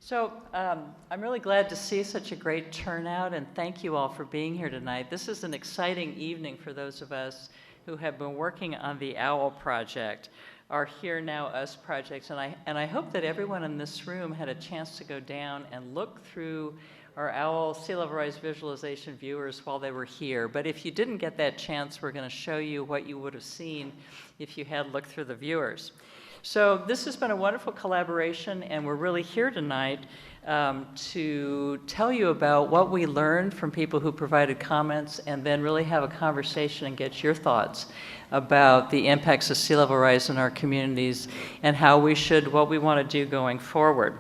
I'm really glad to see such a great turnout, and thank you all for being here tonight. This is an exciting evening for those of us who have been working on the OWL project, our Here Now Us projects, and I hope that everyone in this room had a chance to go down and look through our OWL sea level rise visualization viewers while they were here. But if you didn't get that chance, we're going to show you what you would have seen if you had looked through the viewers. So this has been a wonderful collaboration, and we're really here tonight to tell you about what we learned from people who provided comments, and then really have a conversation and get your thoughts about the impacts of sea level rise in our communities and how what we want to do going forward.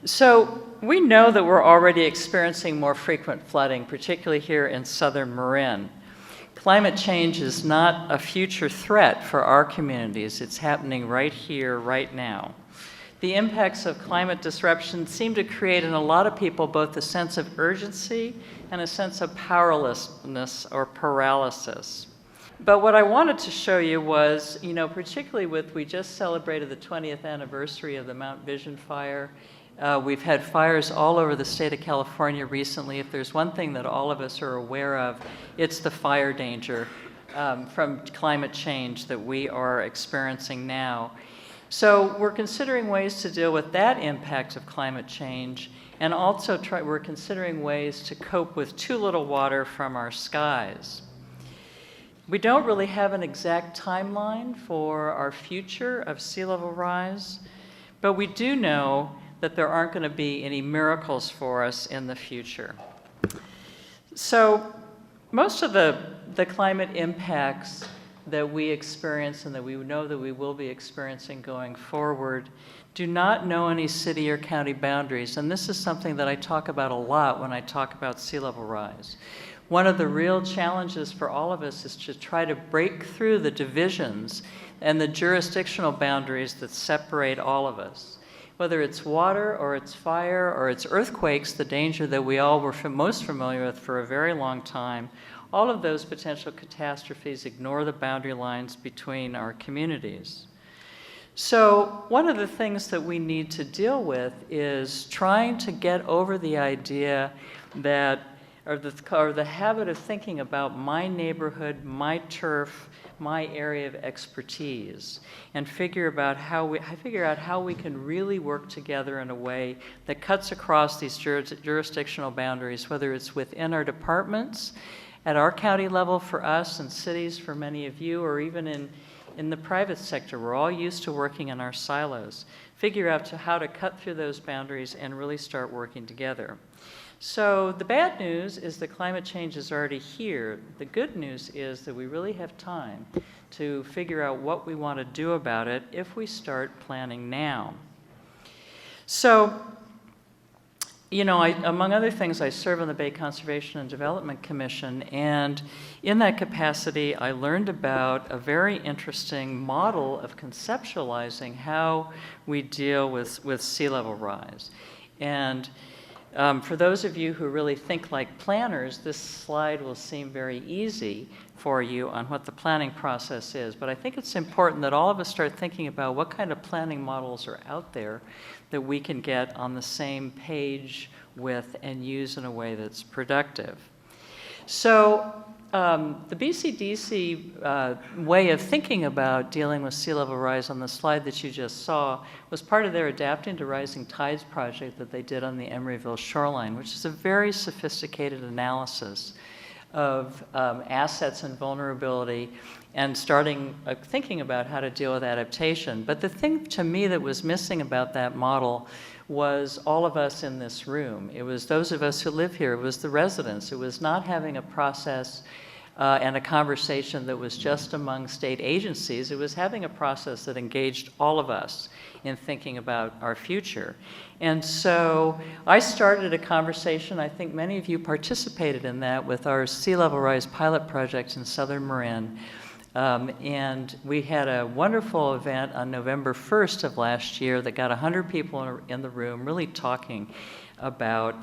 So we know that we're already experiencing more frequent flooding, particularly here in southern Marin. Climate change is not a future threat for our communities. It's happening right here, right now. The impacts of climate disruption seem to create in a lot of people both a sense of urgency and a sense of powerlessness or paralysis. But what I wanted to show you was, particularly we just celebrated the 20th anniversary of the Mount Vision fire. We've had fires all over the state of California recently. If there's one thing that all of us are aware of, it's the fire danger from climate change that we are experiencing now. So we're considering ways to deal with that impact of climate change, and also we're considering ways to cope with too little water from our skies. We don't really have an exact timeline for our future of sea level rise, but we do know that there aren't going to be any miracles for us in the future. So most of the climate impacts that we experience and that we know that we will be experiencing going forward do not know any city or county boundaries, and this is something that I talk about a lot when I talk about sea level rise. One of the real challenges for all of us is to try to break through the divisions and the jurisdictional boundaries that separate all of us. Whether it's water or it's fire or it's earthquakes, the danger that we all were most familiar with for a very long time, all of those potential catastrophes ignore the boundary lines between our communities. So one of the things that we need to deal with is trying to get over the idea that, or the habit of thinking about my neighborhood, my turf, my area of expertise, and figure out how we can really work together in a way that cuts across these jurisdictional boundaries, whether it's within our departments, at our county level for us, and cities for many of you, or even in the private sector. We're all used to working in our silos. Figure out how to cut through those boundaries and really start working together. So the bad news is that climate change is already here. The good news is that we really have time to figure out what we want to do about it if we start planning now. So, among other things, I serve on the Bay Conservation and Development Commission, and in that capacity, I learned about a very interesting model of conceptualizing how we deal with sea level rise. And for those of you who really think like planners, this slide will seem very easy for you on what the planning process is. But I think it's important that all of us start thinking about what kind of planning models are out there that we can get on the same page with and use in a way that's productive. So the BCDC way of thinking about dealing with sea level rise on the slide that you just saw was part of their Adapting to Rising Tides project that they did on the Emeryville shoreline, which is a very sophisticated analysis of assets and vulnerability and starting thinking about how to deal with adaptation. But the thing to me that was missing about that model was all of us in this room. It was those of us who live here. It was the residents. It was not having a process and a conversation that was just among state agencies. It was having a process that engaged all of us in thinking about our future. And so I started a conversation, I think many of you participated in that, with our sea level rise pilot project in southern Marin. And we had a wonderful event on November 1st of last year that got 100 people in the room really talking about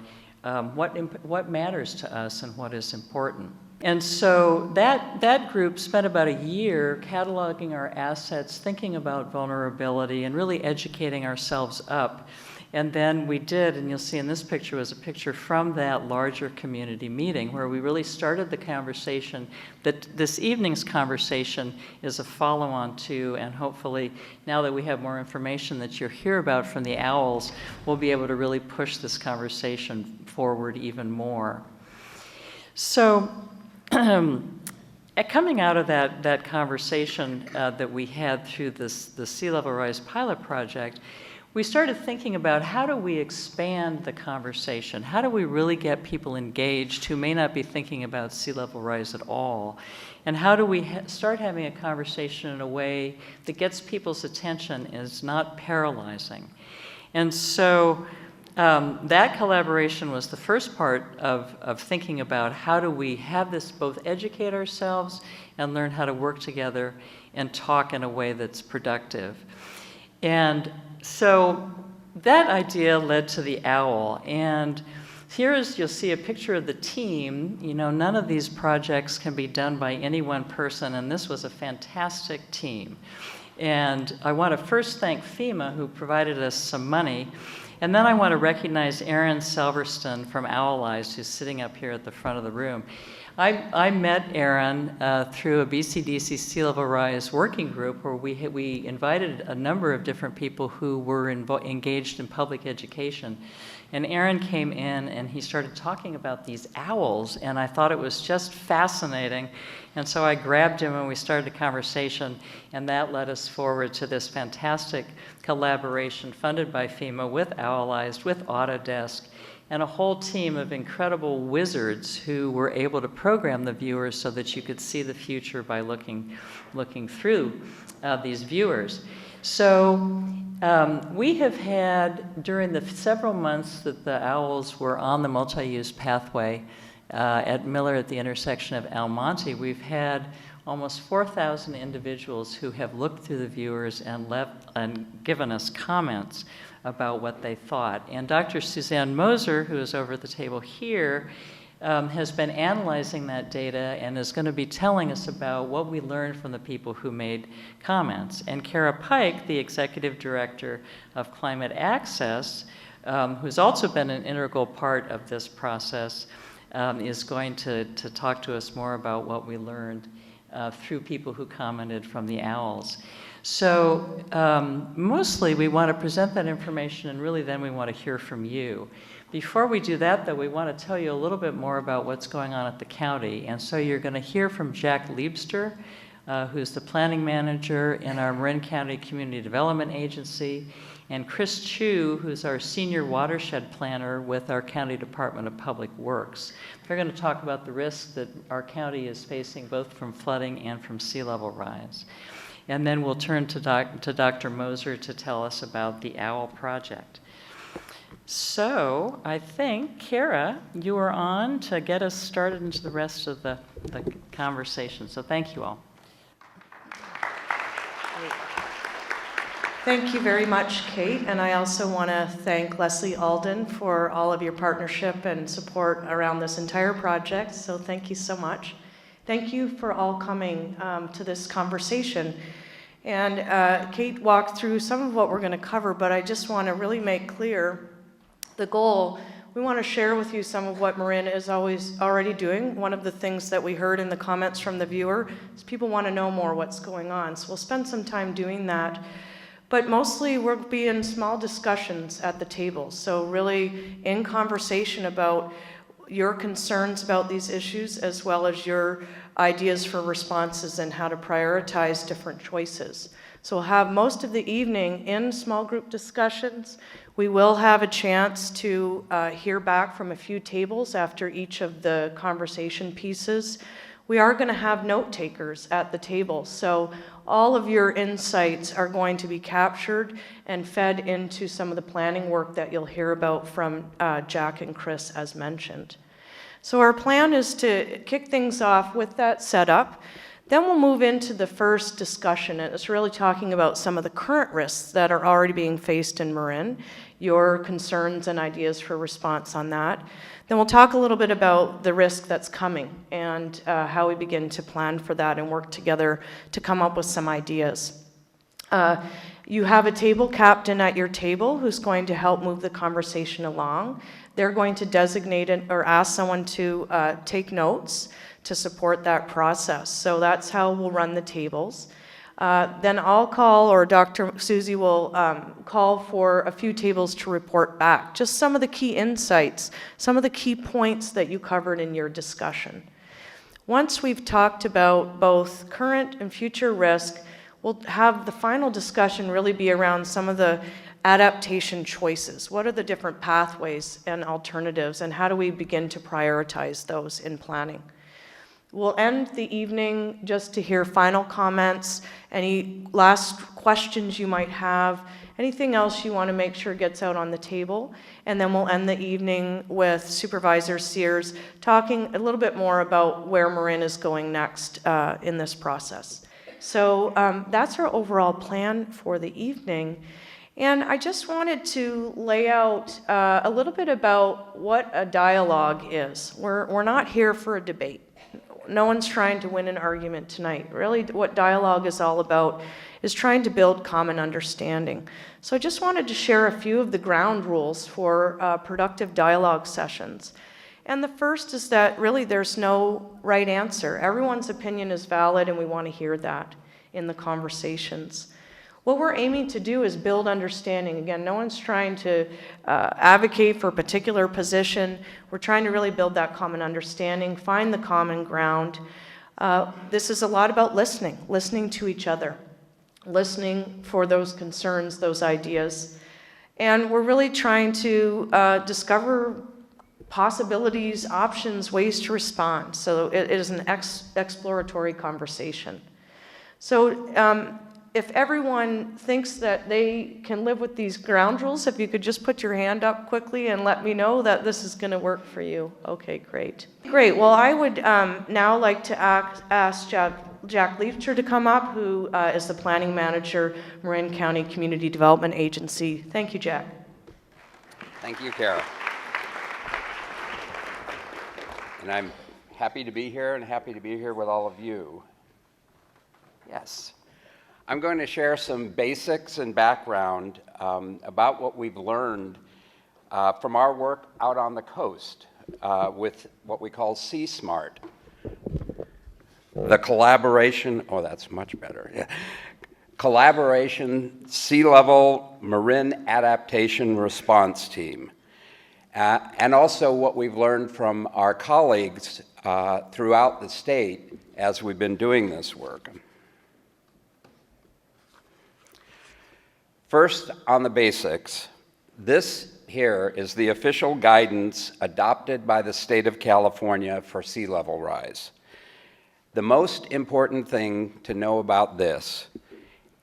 what matters to us and what is important. And so that group spent about a year cataloging our assets, thinking about vulnerability, and really educating ourselves up. And then we did, and you'll see in this picture was a picture from that larger community meeting where we really started the conversation. That this evening's conversation is a follow-on to, and hopefully now that we have more information that you'll hear about from the owls, we'll be able to really push this conversation forward even more. So coming out of that conversation that we had through the Sea Level Rise pilot project, we started thinking about how do we expand the conversation? How do we really get people engaged who may not be thinking about sea level rise at all? And how do we start having a conversation in a way that gets people's attention and is not paralyzing? And so that collaboration was the first part of thinking about how do we have this both educate ourselves and learn how to work together and talk in a way that's productive. And so that idea led to the owl. And you'll see a picture of the team. You know, none of these projects can be done by any one person, and this was a fantastic team. And I want to first thank FEMA, who provided us some money. And then I want to recognize Aaron Salverston from Owlize, who's sitting up here at the front of the room. I met Aaron through a BCDC Sea Level Rise working group where we invited a number of different people who were engaged in public education. And Aaron came in and he started talking about these owls, and I thought it was just fascinating. And so I grabbed him and we started a conversation, and that led us forward to this fantastic collaboration funded by FEMA with Owlize, with Autodesk, and a whole team of incredible wizards who were able to program the viewers so that you could see the future by looking through these viewers. So we have had, during the several months that the owls were on the multi-use pathway at Miller at the intersection of Almonte, we've had almost 4,000 individuals who have looked through the viewers and given us comments about what they thought. And Dr. Suzanne Moser, who is over at the table here, has been analyzing that data and is going to be telling us about what we learned from the people who made comments. And Kara Pike, the executive director of Climate Access, who's also been an integral part of this process, is going to talk to us more about what we learned through people who commented from the owls. So mostly we want to present that information, and really then we want to hear from you. Before we do that, though, we want to tell you a little bit more about what's going on at the county. And so you're going to hear from Jack Liebster, who's the planning manager in our Marin County Community Development Agency, and Chris Chu, who's our senior watershed planner with our County Department of Public Works. They're going to talk about the risks that our county is facing both from flooding and from sea level rise. And then we'll turn to Dr. Moser to tell us about the OWL project. So I think, Kara, you are on to get us started into the rest of the conversation. So thank you all. Thank you very much, Kate. And I also want to thank Leslie Alden for all of your partnership and support around this entire project. So thank you so much. Thank you for all coming to this conversation. And Kate walked through some of what we're going to cover, but I just want to really make clear the goal. We want to share with you some of what Marin is already doing. One of the things that we heard in the comments from the viewer is people want to know more what's going on. So we'll spend some time doing that. But mostly we'll be in small discussions at the table. So really in conversation about your concerns about these issues, as well as your ideas for responses and how to prioritize different choices. So we'll have most of the evening in small group discussions. We will have a chance to hear back from a few tables after each of the conversation pieces. We are going to have note takers at the table. So all of your insights are going to be captured and fed into some of the planning work that you'll hear about from Jack and Chris, as mentioned. So our plan is to kick things off with that setup. Then we'll move into the first discussion, and it's really talking about some of the current risks that are already being faced in Marin. your concerns and ideas for response on that. Then we'll talk a little bit about the risk that's coming and how we begin to plan for that and work together to come up with some ideas. You have a table captain at your table who's going to help move the conversation along. They're going to designate or ask someone to take notes to support that process. So that's how we'll run the tables. Then I'll call, or Dr. Susie will call for a few tables to report back. Just some of the key insights, some of the key points that you covered in your discussion. Once we've talked about both current and future risk, we'll have the final discussion really be around some of the adaptation choices. What are the different pathways and alternatives, and how do we begin to prioritize those in planning? We'll end the evening just to hear final comments, any last questions you might have, anything else you want to make sure gets out on the table. And then we'll end the evening with Supervisor Sears talking a little bit more about where Marin is going next in this process. So that's our overall plan for the evening. And I just wanted to lay out a little bit about what a dialogue is. We're not here for a debate. No one's trying to win an argument tonight. Really, what dialogue is all about is trying to build common understanding. So I just wanted to share a few of the ground rules for productive dialogue sessions. And the first is that really there's no right answer. Everyone's opinion is valid, and we want to hear that in the conversations. What we're aiming to do is build understanding. Again, no one's trying to advocate for a particular position. We're trying to really build that common understanding, find the common ground. This is a lot about listening to each other, listening for those concerns, those ideas. And we're really trying to discover possibilities, options, ways to respond. So it is an exploratory conversation. So if everyone thinks that they can live with these ground rules, if you could just put your hand up quickly and let me know that this is going to work for you. Okay, great. Great. Well, I would now like to ask Jack Leifter to come up, who is the planning manager, Marin County Community Development Agency. Thank you, Jack. Thank you, Kara. And I'm happy to be here and happy to be here with all of you. Yes. I'm going to share some basics and background about what we've learned from our work out on the coast with what we call Sea Smart. The collaboration, oh, that's much better. Yeah. Collaboration Sea Level Marin Adaptation Response Team. And also what we've learned from our colleagues throughout the state as we've been doing this work. First, on the basics, this here is the official guidance adopted by the state of California for sea level rise. The most important thing to know about this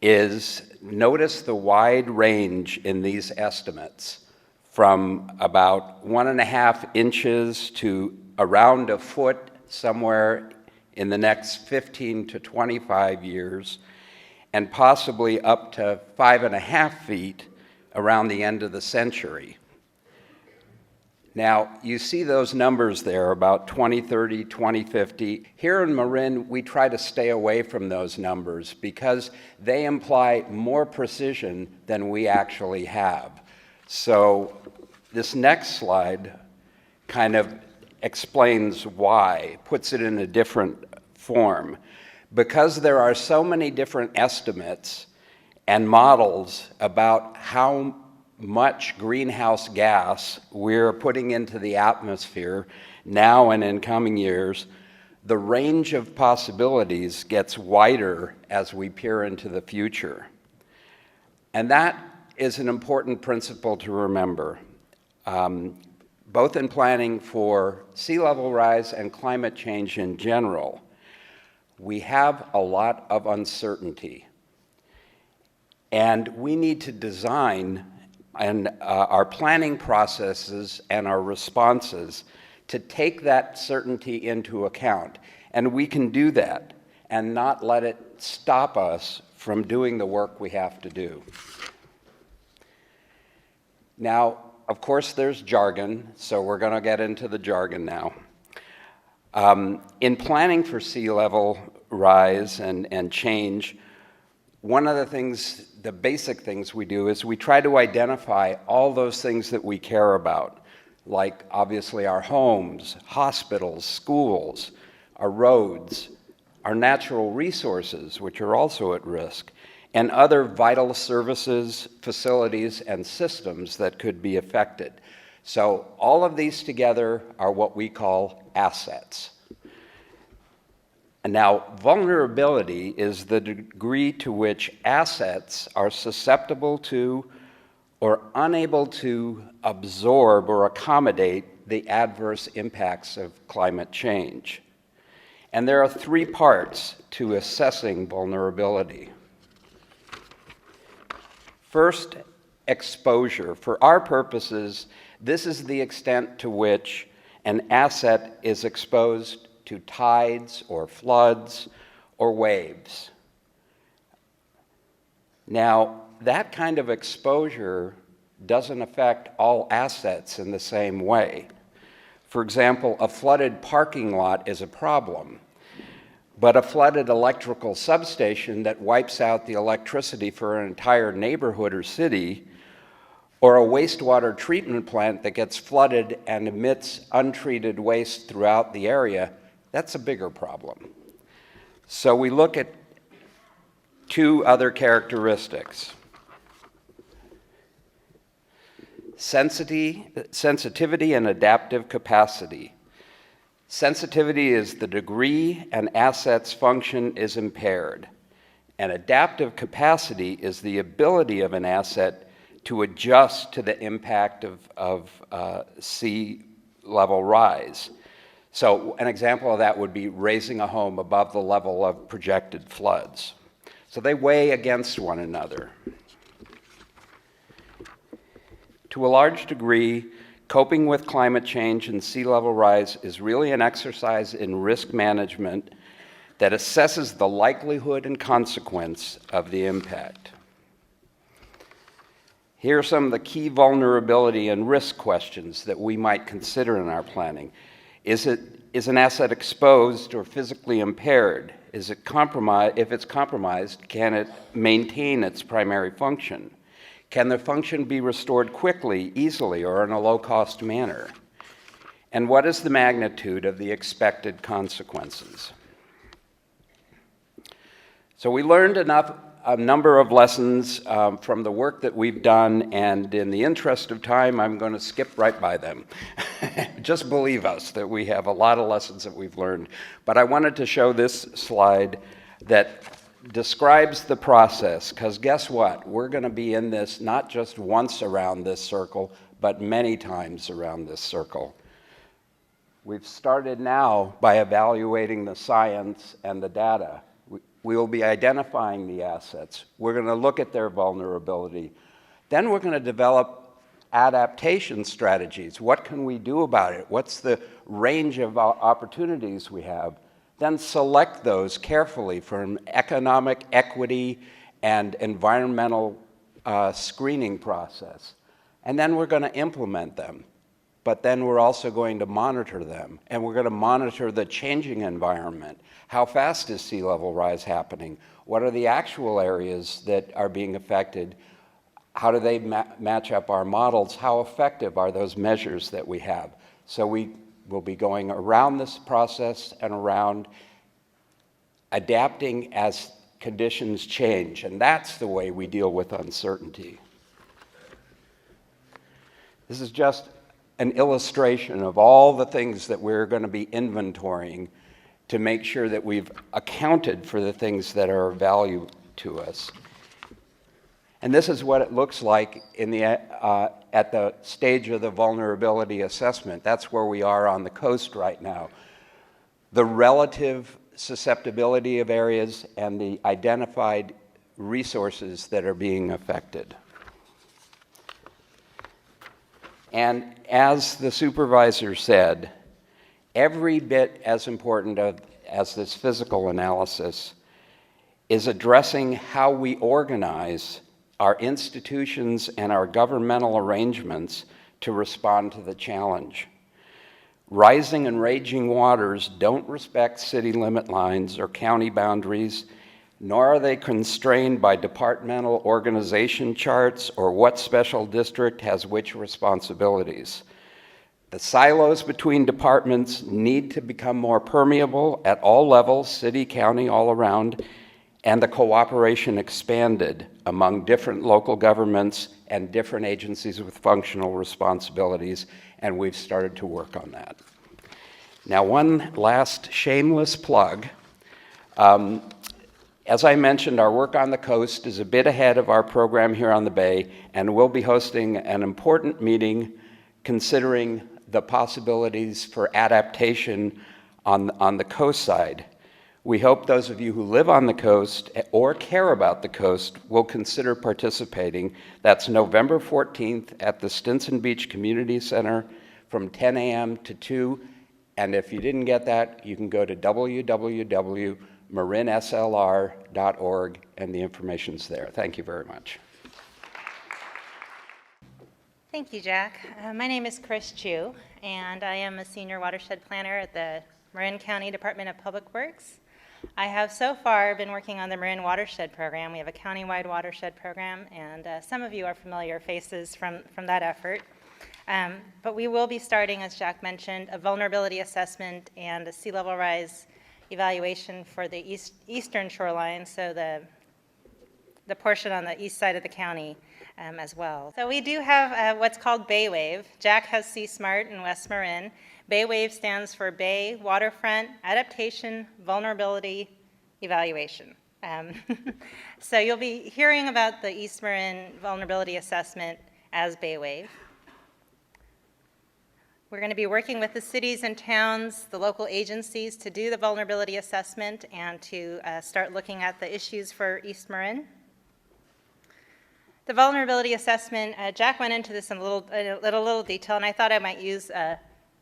is notice the wide range in these estimates from about 1.5 inches to around a foot somewhere in the next 15 to 25 years, and possibly up to 5.5 feet around the end of the century. Now, you see those numbers there, about 2030, 2050. Here in Marin, we try to stay away from those numbers because they imply more precision than we actually have. So this next slide kind of explains why, puts it in a different form. Because there are so many different estimates and models about how much greenhouse gas we're putting into the atmosphere now and in coming years, the range of possibilities gets wider as we peer into the future. And that is an important principle to remember, both in planning for sea level rise and climate change in general. We have a lot of uncertainty, and we need to design our planning processes and our responses to take that certainty into account. And we can do that and not let it stop us from doing the work we have to do. Now, of course, there's jargon, so we're going to get into the jargon now. In planning for sea level rise and change, one of the things, the basic things we do is we try to identify all those things that we care about, like obviously our homes, hospitals, schools, our roads, our natural resources, which are also at risk, and other vital services, facilities, and systems that could be affected. So all of these together are what we call assets. And now, vulnerability is the degree to which assets are susceptible to or unable to absorb or accommodate the adverse impacts of climate change. And there are three parts to assessing vulnerability. First, exposure. For our purposes, this is the extent to which an asset is exposed to tides or floods or waves. Now, that kind of exposure doesn't affect all assets in the same way. For example, a flooded parking lot is a problem, but a flooded electrical substation that wipes out the electricity for an entire neighborhood or city, or a wastewater treatment plant that gets flooded and emits untreated waste throughout the area, that's a bigger problem. So we look at two other characteristics. Sensitivity and adaptive capacity. Sensitivity is the degree an asset's function is impaired, and adaptive capacity is the ability of an asset to adjust to the impact of sea level rise. So an example of that would be raising a home above the level of projected floods. So they weigh against one another. To a large degree, coping with climate change and sea level rise is really an exercise in risk management that assesses the likelihood and consequence of the impact. Here are some of the key vulnerability and risk questions that we might consider in our planning. Is an asset exposed or physically impaired? Is it compromised? If it's compromised, can it maintain its primary function? Can the function be restored quickly, easily, or in a low-cost manner? And what is the magnitude of the expected consequences? So we learned a number of lessons from the work that we've done, and in the interest of time, I'm going to skip right by them. Just believe us that we have a lot of lessons that we've learned. But I wanted to show this slide that describes the process, because guess what? We're going to be in this not just once around this circle, but many times around this circle. We've started now by evaluating the science and the data. We will be identifying the assets. We're going to look at their vulnerability. Then we're going to develop adaptation strategies. What can we do about it? What's the range of opportunities we have? Then select those carefully from economic equity and environmental screening process. And then we're going to implement them. But then we're also going to monitor them, and we're going to monitor the changing environment. How fast is sea level rise happening? What are the actual areas that are being affected? How do they match up our models? How effective are those measures that we have? So we will be going around this process and around adapting as conditions change, and that's the way we deal with uncertainty. This is just an illustration of all the things that we're going to be inventorying to make sure that we've accounted for the things that are of value to us. And this is what it looks like in the, at the stage of the vulnerability assessment. That's where we are on the coast right now. The relative susceptibility of areas and the identified resources that are being affected. And as the supervisor said, every bit as important as this physical analysis is addressing how we organize our institutions, and our governmental arrangements to respond to the challenge. Rising and raging waters don't respect city limit lines or county boundaries, nor are they constrained by departmental organization charts or what special district has which responsibilities. The silos between departments need to become more permeable at all levels, city, county, all around, and the cooperation expanded among different local governments and different agencies with functional responsibilities, and we've started to work on that. Now, one last shameless plug. As I mentioned, our work on the coast is a bit ahead of our program here on the Bay, and we'll be hosting an important meeting considering the possibilities for adaptation on the coast side. We hope those of you who live on the coast or care about the coast will consider participating. That's November 14th at the Stinson Beach Community Center from 10 a.m. to 2. And if you didn't get that, you can go to www.marinslr.org and the information's there. Thank you very much. Thank you, Jack. My name is Chris Chu, and I am a senior watershed planner at the Marin County Department of Public Works. I have so far been working on the Marin Watershed Program. We have a countywide watershed program, and some of you are familiar faces from that effort. But we will be starting, as Jack mentioned, a vulnerability assessment and a sea level rise evaluation for the eastern shoreline, so the portion on the east side of the county as well. So we do have what's called Bay Wave. Jack has Sea Smart in West Marin. Bay Wave stands for Bay Waterfront Adaptation Vulnerability Evaluation. So you'll be hearing about the East Marin Vulnerability Assessment as Bay Wave. We're going to be working with the cities and towns, the local agencies to do the vulnerability assessment and to start looking at the issues for East Marin. The vulnerability assessment, Jack went into this in a little detail, and I thought I might use a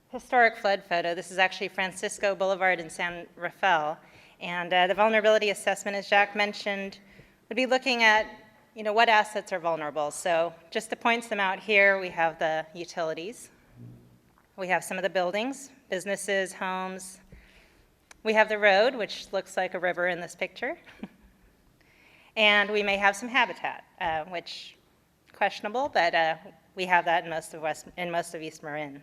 historic flood photo. This is actually Francisco Boulevard in San Rafael. And the vulnerability assessment, as Jack mentioned, would be looking at what assets are vulnerable. So just to point them out here, we have the utilities. We have some of the buildings, businesses, homes. We have the road, which looks like a river in this picture. And we may have some habitat, which questionable, but we have that in most of East Marin.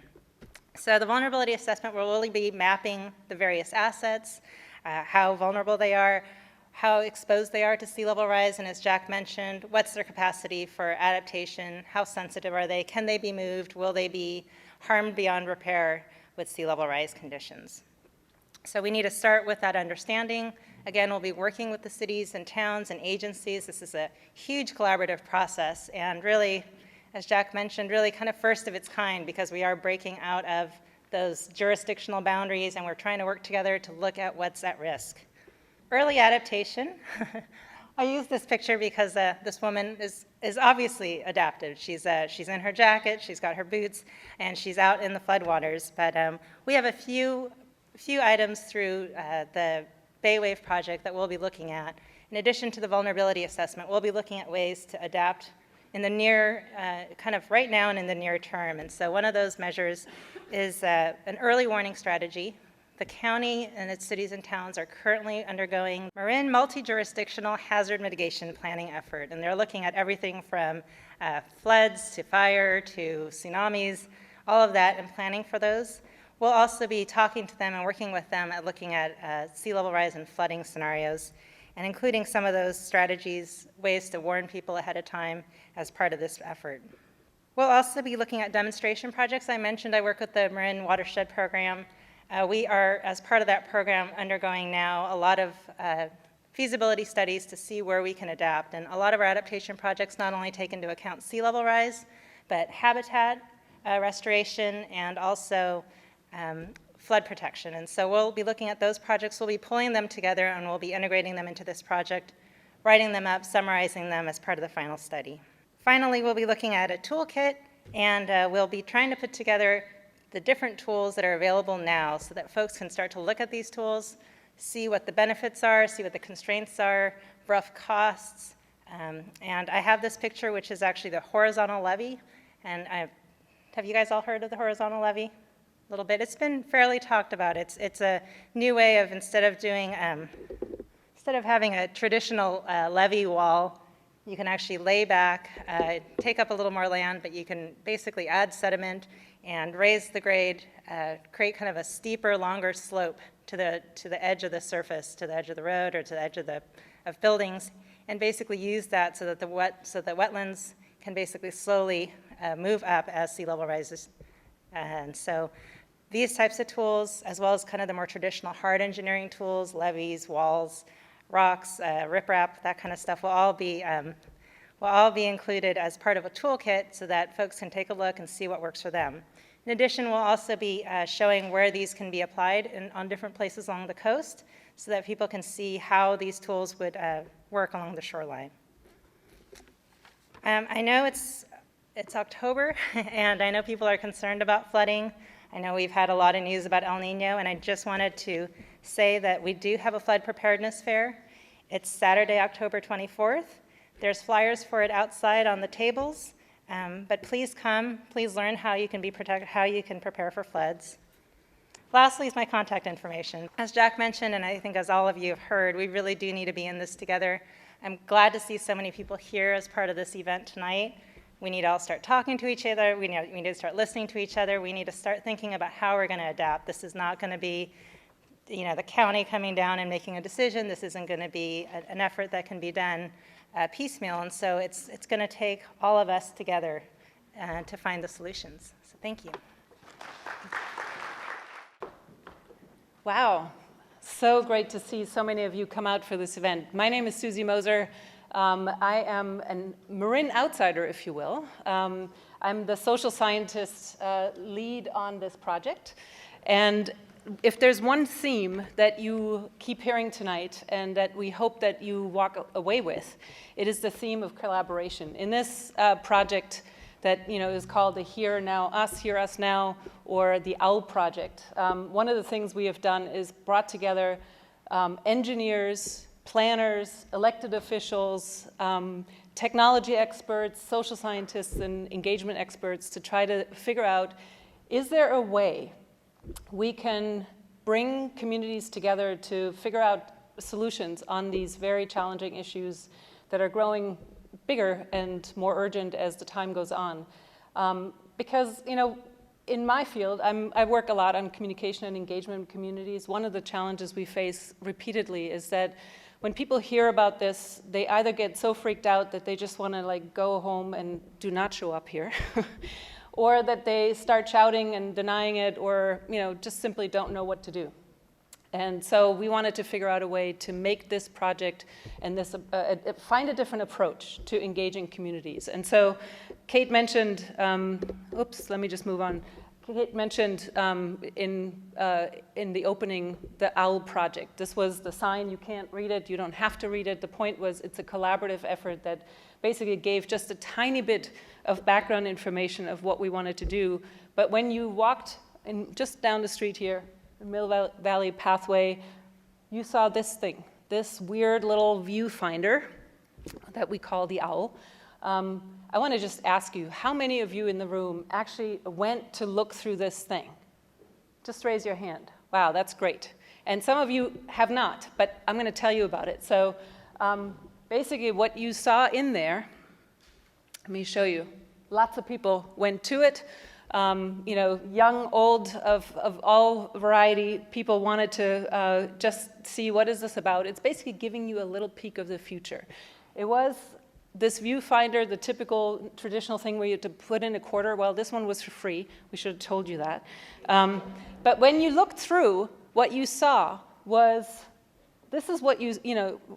So the vulnerability assessment will really be mapping the various assets, how vulnerable they are, how exposed they are to sea level rise, and as Jack mentioned, what's their capacity for adaptation, how sensitive are they, can they be moved, will they be harmed beyond repair with sea level rise conditions. So we need to start with that understanding. Again, we'll be working with the cities and towns and agencies. This is a huge collaborative process, and really, as Jack mentioned, really kind of first of its kind, because we are breaking out of those jurisdictional boundaries and we're trying to work together to look at what's at risk. Early adaptation. I use this picture because this woman is obviously adaptive. She's in her jacket, she's got her boots, and she's out in the floodwaters. But we have a few items through the Bay Wave project that we'll be looking at. In addition to the vulnerability assessment, we'll be looking at ways to adapt in the near, kind of right now and in the near term. And so one of those measures is an early warning strategy. The county and its cities and towns are currently undergoing Marin multi-jurisdictional hazard mitigation planning effort, and they're looking at everything from floods to fire to tsunamis, all of that, and planning for those. We'll also be talking to them and working with them at looking at sea level rise and flooding scenarios, and including some of those strategies, ways to warn people ahead of time as part of this effort. We'll also be looking at demonstration projects. I mentioned I work with the Marin Watershed Program. We are, as part of that program, undergoing now a lot of feasibility studies to see where we can adapt. And a lot of our adaptation projects not only take into account sea level rise, but habitat restoration and also flood protection. And so we'll be looking at those projects. We'll be pulling them together and we'll be integrating them into this project, writing them up, summarizing them as part of the final study. Finally, we'll be looking at a toolkit, and we'll be trying to put together the different tools that are available now so that folks can start to look at these tools, see what the benefits are, see what the constraints are, rough costs, And I have this picture, which is actually the horizontal levee. And have you guys all heard of the horizontal levee? A little bit. It's been fairly talked about. It's a new way of, instead of having a traditional levee wall, you can actually lay back, take up a little more land, but you can basically add sediment and raise the grade, create kind of a steeper, longer slope to the edge of the surface, to the edge of the road or to the edge of buildings, and basically use that so that wetlands can basically slowly move up as sea level rises. And so these types of tools, as well as kind of the more traditional hard engineering tools, levees, walls, rocks, riprap, that kind of stuff will all be included as part of a toolkit so that folks can take a look and see what works for them. In addition, we'll also be showing where these can be applied on different places along the coast so that people can see how these tools would work along the shoreline. I know it's October, and I know people are concerned about flooding. I know we've had a lot of news about El Nino, and I just wanted to say that we do have a flood preparedness fair. It's Saturday, October 24th. There's flyers for it outside on the tables, but please come. Please learn how you can how you can prepare for floods. Lastly is my contact information. As Jack mentioned, and I think as all of you have heard, we really do need to be in this together. I'm glad to see so many people here as part of this event tonight. We need to all start talking to each other. We need to start listening to each other. We need to start thinking about how we're going to adapt. This is not going to be, the county coming down and making a decision. This isn't going to be an effort that can be done piecemeal. And so it's going to take all of us together to find the solutions. So thank you. Wow, so great to see so many of you come out for this event. My name is Susie Moser. I am a Marin outsider, if you will. I'm the social scientist lead on this project. And if there's one theme that you keep hearing tonight and that we hope that you walk away with, it is the theme of collaboration. In this project that is called the Hear Us Now, or the OWL project, one of the things we have done is brought together engineers, planners, elected officials, technology experts, social scientists, and engagement experts to try to figure out, is there a way we can bring communities together to figure out solutions on these very challenging issues that are growing bigger and more urgent as the time goes on. Because, in my field, I work a lot on communication and engagement in communities. One of the challenges we face repeatedly is that when people hear about this, they either get so freaked out that they just want to go home and do not show up here, or that they start shouting and denying it, or just simply don't know what to do. And so we wanted to figure out a way to make this project and this find a different approach to engaging communities. And so Kate mentioned, let me just move on. Kate mentioned in the opening the OWL project. This was the sign. You can't read it. You don't have to read it. The point was it's a collaborative effort that basically gave just a tiny bit of background information of what we wanted to do. But when you walked just down the street here, the Mill Valley Pathway, you saw this thing, this weird little viewfinder that we call the OWL. I want to just ask you, how many of you in the room actually went to look through this thing? Just raise your hand. Wow, that's great. And some of you have not, but I'm going to tell you about it. So basically what you saw in there, let me show you. Lots of people went to it. Young, old, of all variety, people wanted to just see what is this about. It's basically giving you a little peek of the future. It was this viewfinder, the typical traditional thing where you had to put in a quarter. Well, this one was for free. We should have told you that. But when you looked through, what you saw was, this is what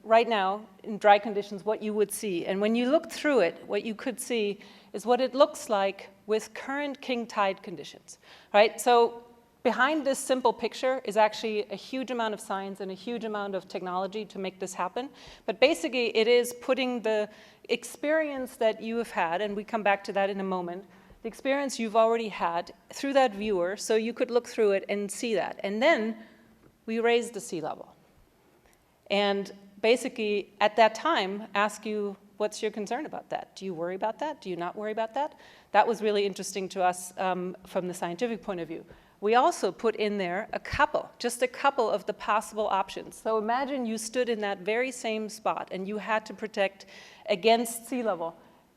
right now, in dry conditions, what you would see. And when you looked through it, what you could see is what it looks like with current king tide conditions, right? So behind this simple picture is actually a huge amount of science and a huge amount of technology to make this happen. But basically, it is putting the experience that you have had, and we come back to that in a moment, the experience you've already had through that viewer, so you could look through it and see that. And then we raised the sea level. And basically, at that time, ask you what's your concern about that? Do you worry about that? Do you not worry about that? That was really interesting to us from the scientific point of view. We also put in there just a couple of the possible options. So imagine you stood in that very same spot and you had to protect against sea level.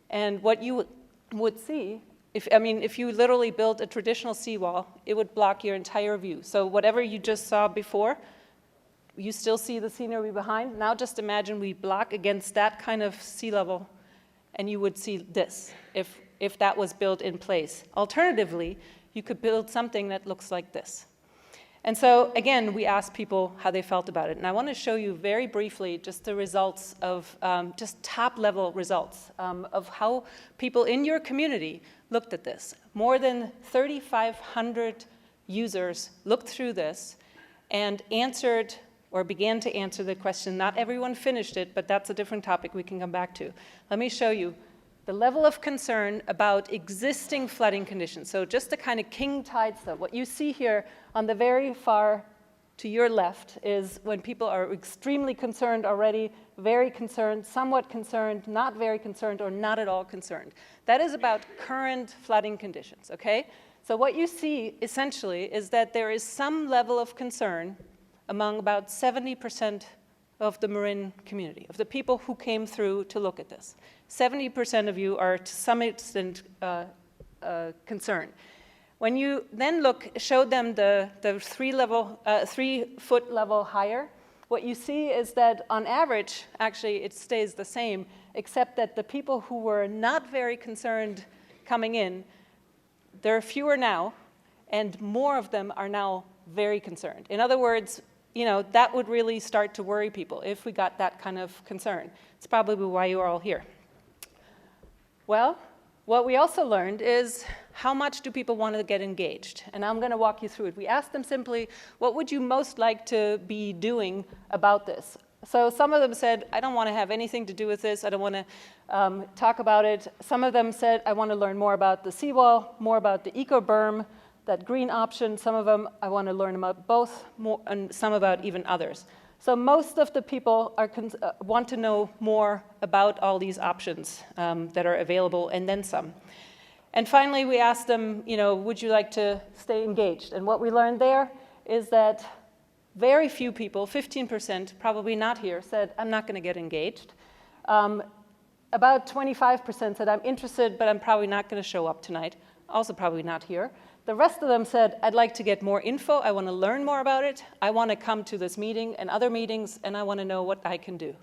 And what you would see, if you literally built a traditional seawall, it would block your entire view. So whatever you just saw before, you still see the scenery behind. Now just imagine we block against that kind of sea level, and you would see this if that was built in place. Alternatively, you could build something that looks like this. And so again, we asked people how they felt about it. And I want to show you very briefly just the results of, just top level results of how people in your community looked at this. More than 3,500 users looked through this and answered or began to answer the question. Not everyone finished it, but that's a different topic we can come back to. Let me show you the level of concern about existing flooding conditions. So just the kind of king tide stuff. What you see here on the very far to your left is when people are extremely concerned already, very concerned, somewhat concerned, not very concerned, or not at all concerned. That is about current flooding conditions, okay? So what you see essentially is that there is some level of concern among about 70% of the Marin community, of the people who came through to look at this. 70% of you are to some extent concerned. When you then showed them the 3 foot level higher, what you see is that on average, actually it stays the same, except that the people who were not very concerned coming in, there are fewer now, and more of them are now very concerned. In other words, that would really start to worry people if we got that kind of concern. It's probably why you are all here. Well, what we also learned is how much do people want to get engaged? And I'm going to walk you through it. We asked them simply, what would you most like to be doing about this? So some of them said, I don't want to have anything to do with this. I don't want to talk about it. Some of them said, I want to learn more about the seawall, more about the eco-berm, that green option. Some of them, I want to learn about both, more, and some about even others. So most of the people want to know more about all these options that are available, and then some. And finally, we asked them, would you like to stay engaged? And what we learned there is that very few people, 15%, probably not here, said, I'm not going to get engaged. About 25% said, I'm interested, but I'm probably not going to show up tonight. Also probably not here. The rest of them said, I'd like to get more info. I want to learn more about it. I want to come to this meeting and other meetings, and I want to know what I can do.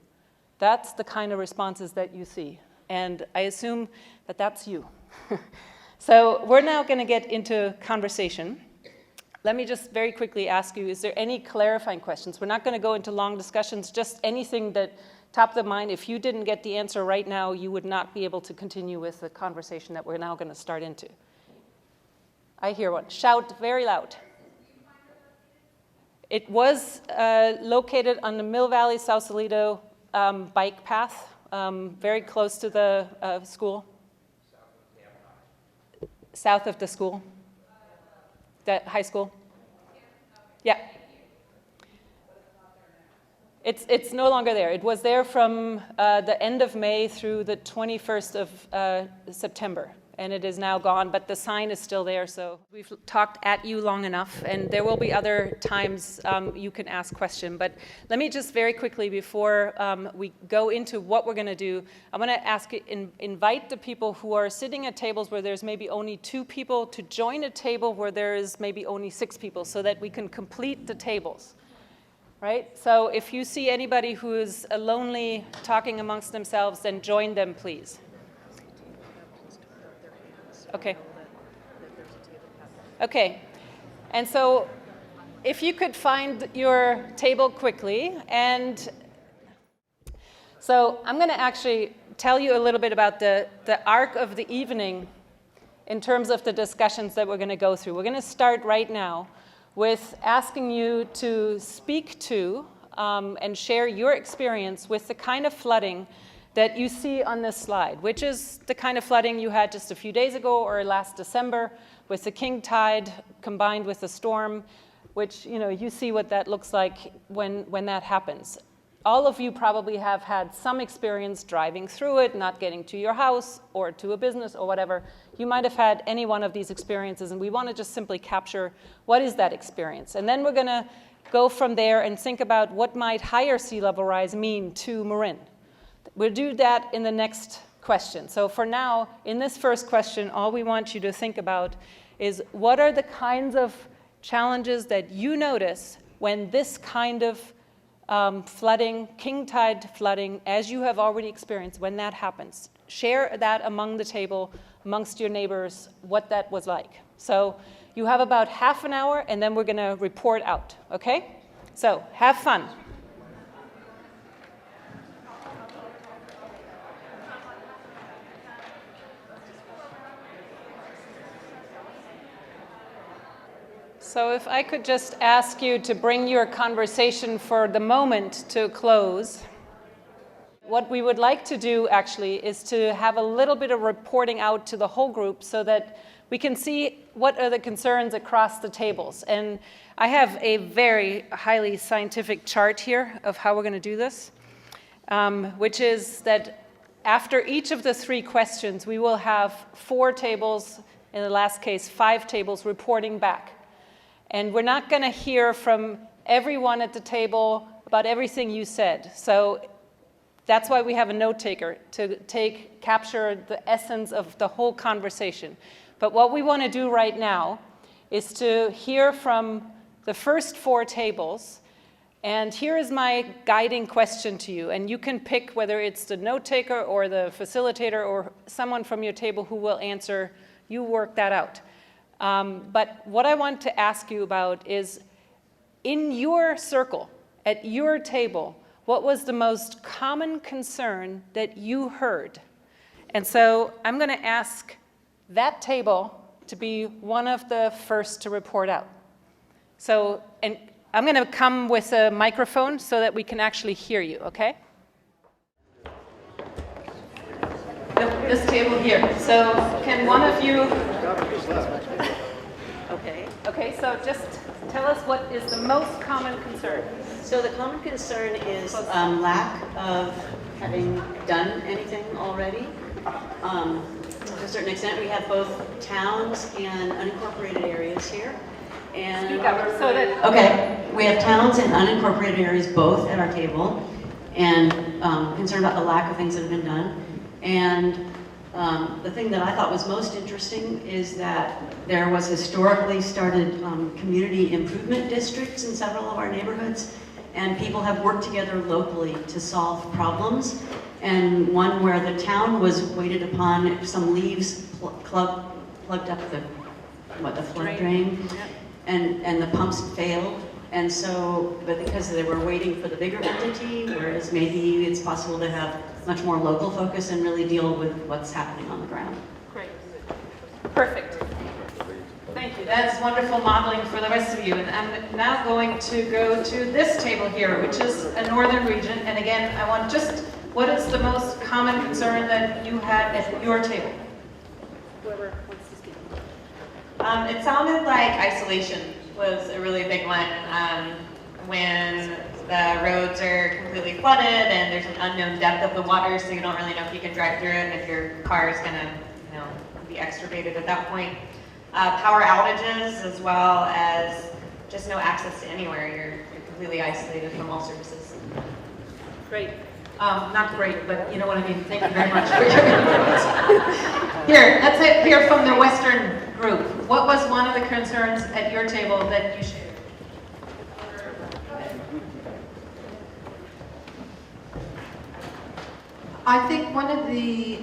That's the kind of responses that you see. And I assume that that's you. So we're now going to get into conversation. Let me just very quickly ask you, is there any clarifying questions? We're not going to go into long discussions, just anything that top of the mind. If you didn't get the answer right now, you would not be able to continue with the conversation that we're now going to start into. I hear one. Shout very loud. It was located on the Mill Valley South Toledo bike path, very close to the school. South of the school. The high school. Yeah. It's no longer there. It was there from the end of May through the 21st of September. And it is now gone, but the sign is still there. So we've talked at you long enough, and there will be other times you can ask questions. But let me just very quickly, before we go into what we're going to do, I'm going to invite the people who are sitting at tables where there's maybe only 2 people to join a table where there is maybe only 6 people, so that we can complete the tables. Right? So if you see anybody who is lonely talking amongst themselves, then join them, please. Okay. Okay. And so if you could find your table quickly. And so I'm going to actually tell you a little bit about the arc of the evening in terms of the discussions that we're going to go through. We're going to start right now with asking you to speak to and share your experience with the kind of flooding that you see on this slide, which is the kind of flooding you had just a few days ago or last December with the king tide combined with the storm, which you see what that looks like when that happens. all of you probably have had some experience driving through it, not getting to your house or to a business or whatever. You might have had any one of these experiences, and we want to just simply capture what is that experience. And then we're going to go from there and think about what might higher sea level rise mean to Marin. We'll do that in the next question. So for now, in this first question, all we want you to think about is what are the kinds of challenges that you notice when this kind of flooding, king tide flooding, as you have already experienced, when that happens. Share that among the table, amongst your neighbors, what that was like. So you have about half an hour, and then we're going to report out, okay? So have fun. So if I could just ask you to bring your conversation for the moment to a close. What we would like to do actually is to have a little bit of reporting out to the whole group so that we can see what are the concerns across the tables. And I have a very highly scientific chart here of how we're going to do this, which is that after each of the 3 questions, we will have 4 tables, in the last case, 5 tables reporting back. And we're not going to hear from everyone at the table about everything you said. So that's why we have a note taker, to capture the essence of the whole conversation. But what we want to do right now is to hear from the first 4 tables. And here is my guiding question to you. And you can pick whether it's the note taker or the facilitator or someone from your table who will answer. You work that out. But what I want to ask you about is, in your circle, at your table, what was the most common concern that you heard? And so I'm going to ask that table to be one of the first to report out. So, and I'm going to come with a microphone so that we can actually hear you, okay? This table here. So can one of you... Okay, so just tell us what is the most common concern. So the common concern is lack of having done anything already. To a certain extent, we have both towns and unincorporated areas here. And speak up so that... Okay, we have towns and unincorporated areas both at our table, and concerned about the lack of things that have been done. And the thing that I thought was most interesting is that there was historically started community improvement districts in several of our neighborhoods, and people have worked together locally to solve problems. And one where the town was waited upon, if some leaves plugged up the flood drain, and the pumps failed. And so, but because they were waiting for the bigger entity, whereas maybe it's possible to have much more local focus and really deal with what's happening on the ground. Great. Perfect. Thank you. That's wonderful modeling for the rest of you. And I'm now going to go to this table here, which is a northern region. And again, I want just, what is the most common concern that you had at your table? Whoever wants to speak. It sounded like isolation was a really big one. When the roads are completely flooded and there's an unknown depth of the water, so you don't really know if you can drive through it and if your car is going to, be extricated at that point. Power outages, as well as just no access to anywhere. You're completely isolated from all services. Great. Not great, but you know what I mean. Thank you very much for your input. Here, let's hear from the Western group. What was one of the concerns at your table that you shared? I think one of the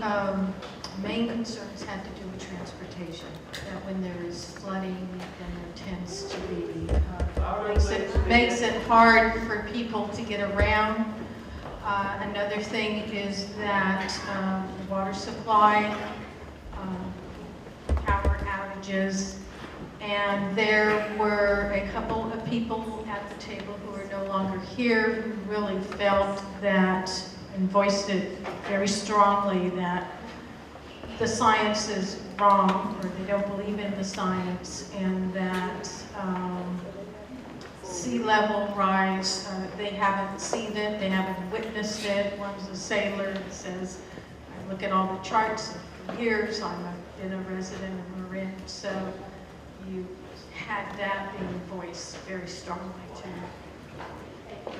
main concerns had to do with transportation. That when there is flooding, then there tends to be, makes it hard for people to get around. Another thing is that water supply, power outages, and there were a couple of people at the table who are no longer here who really felt that and voiced it very strongly that the science is wrong, or they don't believe in the science, and that sea level rise. They haven't seen it, they haven't witnessed it. One's a sailor that says, I look at all the charts for years, been a resident of Marin, so you had that being voiced very strongly too.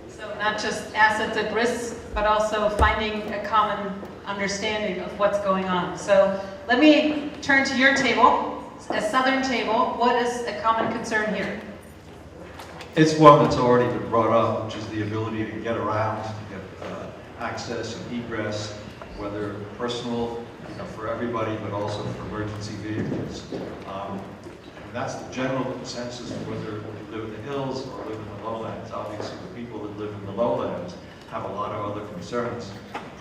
So not just assets at risk, but also finding a common understanding of what's going on. So let me turn to your table, a southern table. What is a common concern here? It's one that's already been brought up, which is the ability to get around, to get access and egress, whether personal, for everybody, but also for emergency vehicles. And that's the general consensus of whether you live in the hills or live in the lowlands. Obviously, the people that live in the lowlands have a lot of other concerns,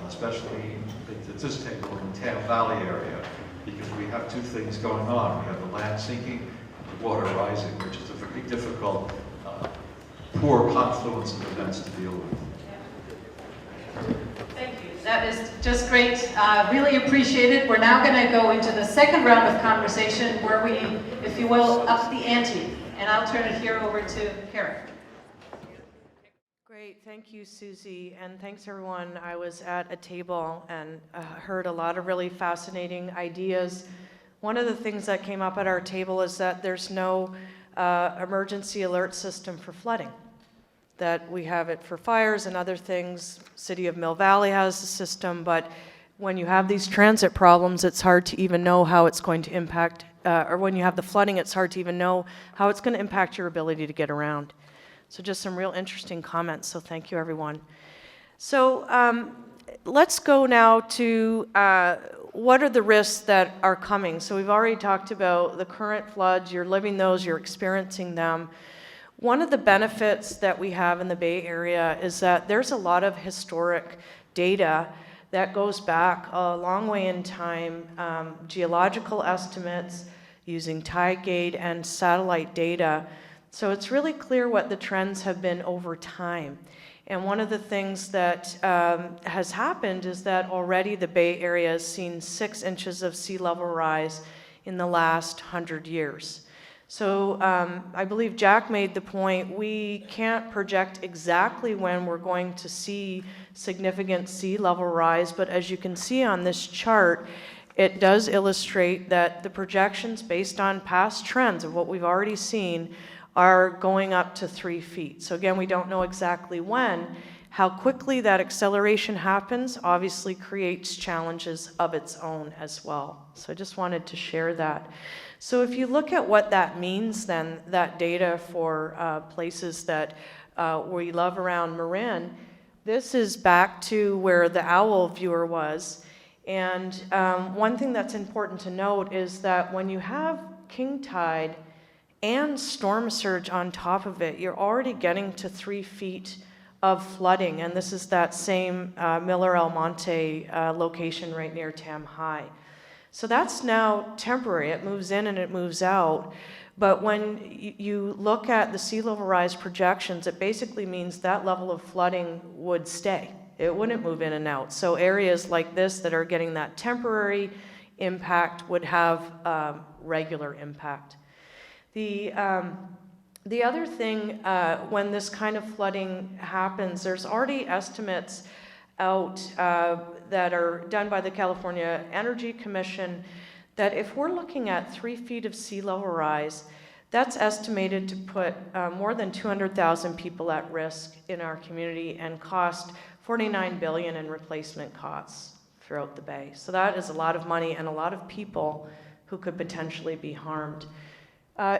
especially at this table in the Tam Valley area, because we have two things going on. We have the land sinking and the water rising, which is a very difficult, poor confluence of events to deal with. Thank you. That is just great. Really appreciate it. We're now going to go into the second round of conversation where we, if you will, up the ante. And I'll turn it here over to Karen. Great, thank you, Susie, and thanks everyone. I was at a table and heard a lot of really fascinating ideas. One of the things that came up at our table is that there's no emergency alert system for flooding. That we have it for fires and other things. City of Mill Valley has a system, but when you have these transit problems, it's hard to even know how it's going to impact, or when you have the flooding, it's hard to even know how it's going to impact your ability to get around. So just some real interesting comments, so thank you everyone. So let's go now to what are the risks that are coming. So we've already talked about the current floods, you're living those, you're experiencing them. One of the benefits that we have in the Bay Area is that there's a lot of historic data that goes back a long way in time, geological estimates using tide gauge and satellite data. So it's really clear what the trends have been over time. And one of the things that has happened is that already the Bay Area has seen 6 inches of sea level rise in the last 100 years. So I believe Jack made the point, we can't project exactly when we're going to see significant sea level rise, but as you can see on this chart, it does illustrate that the projections based on past trends of what we've already seen are going up to 3 feet. So again, we don't know exactly when. How quickly that acceleration happens obviously creates challenges of its own as well. So I just wanted to share that. So if you look at what that means then, that data for places that we love around Marin, this is back to where the owl viewer was. And one thing that's important to note is that when you have king tide and storm surge on top of it, you're already getting to 3 feet of flooding. And this is that same Miller El Monte location right near Tam High. So that's now temporary. It moves in and it moves out. But when you look at the sea level rise projections, it basically means that level of flooding would stay. It wouldn't move in and out. So areas like this that are getting that temporary impact would have regular impact. The other thing, when this kind of flooding happens, there's already estimates out that are done by the California Energy Commission that if we're looking at 3 feet of sea level rise, that's estimated to put more than 200,000 people at risk in our community and cost $49 billion in replacement costs throughout the Bay. So that is a lot of money and a lot of people who could potentially be harmed.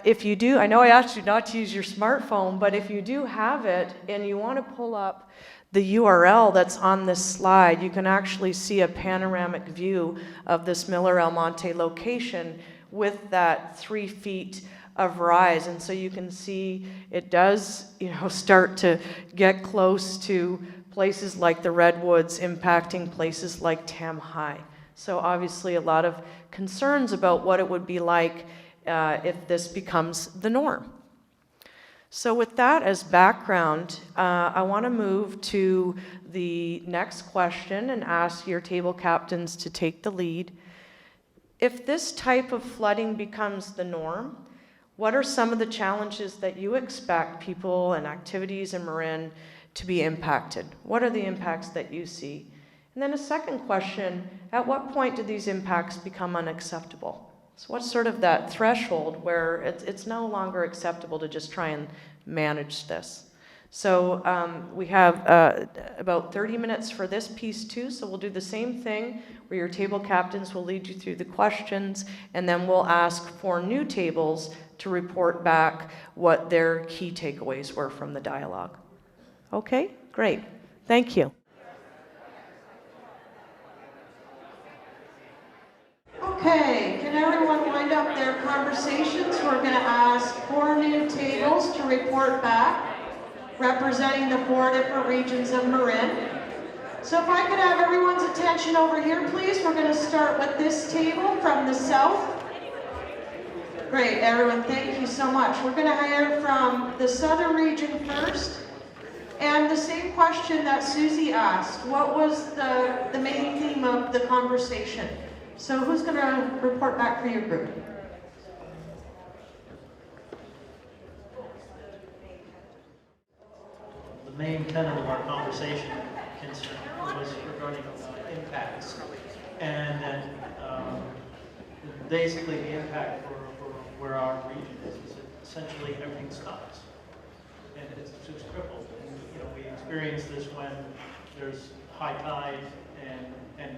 If you do, I know I asked you not to use your smartphone, but if you do have it and you want to pull up the URL that's on this slide, you can actually see a panoramic view of this Miller El Monte location with that 3 feet of rise. And so you can see it does, start to get close to places like the Redwoods impacting places like Tam High. So obviously a lot of concerns about what it would be like if this becomes the norm. So with that as background, I want to move to the next question and ask your table captains to take the lead. If this type of flooding becomes the norm, What are some of the challenges that you expect people and activities in Marin to be impacted? What are the impacts that you see? And then a second question, at what point do these impacts become unacceptable? So what's sort of that threshold where it's no longer acceptable to just try and manage this? So we have about 30 minutes for this piece too, so we'll do the same thing where your table captains will lead you through the questions, and then we'll ask for new tables to report back what their key takeaways were from the dialogue. Okay, great. Thank you. Okay, can everyone wind up their conversations? We're going to ask 4 new tables to report back, representing the 4 different regions of Marin. So if I could have everyone's attention over here, please. We're going to start with this table from the south. Great, everyone, thank you so much. We're going to hear from the southern region first. And the same question that Susie asked, what was the main theme of the conversation? So who's going to report back for your group? The main tenet of our conversation was regarding impacts, and then basically the impact for where our region is essentially everything stops, and it's just crippled. And we experience this when there's high tide and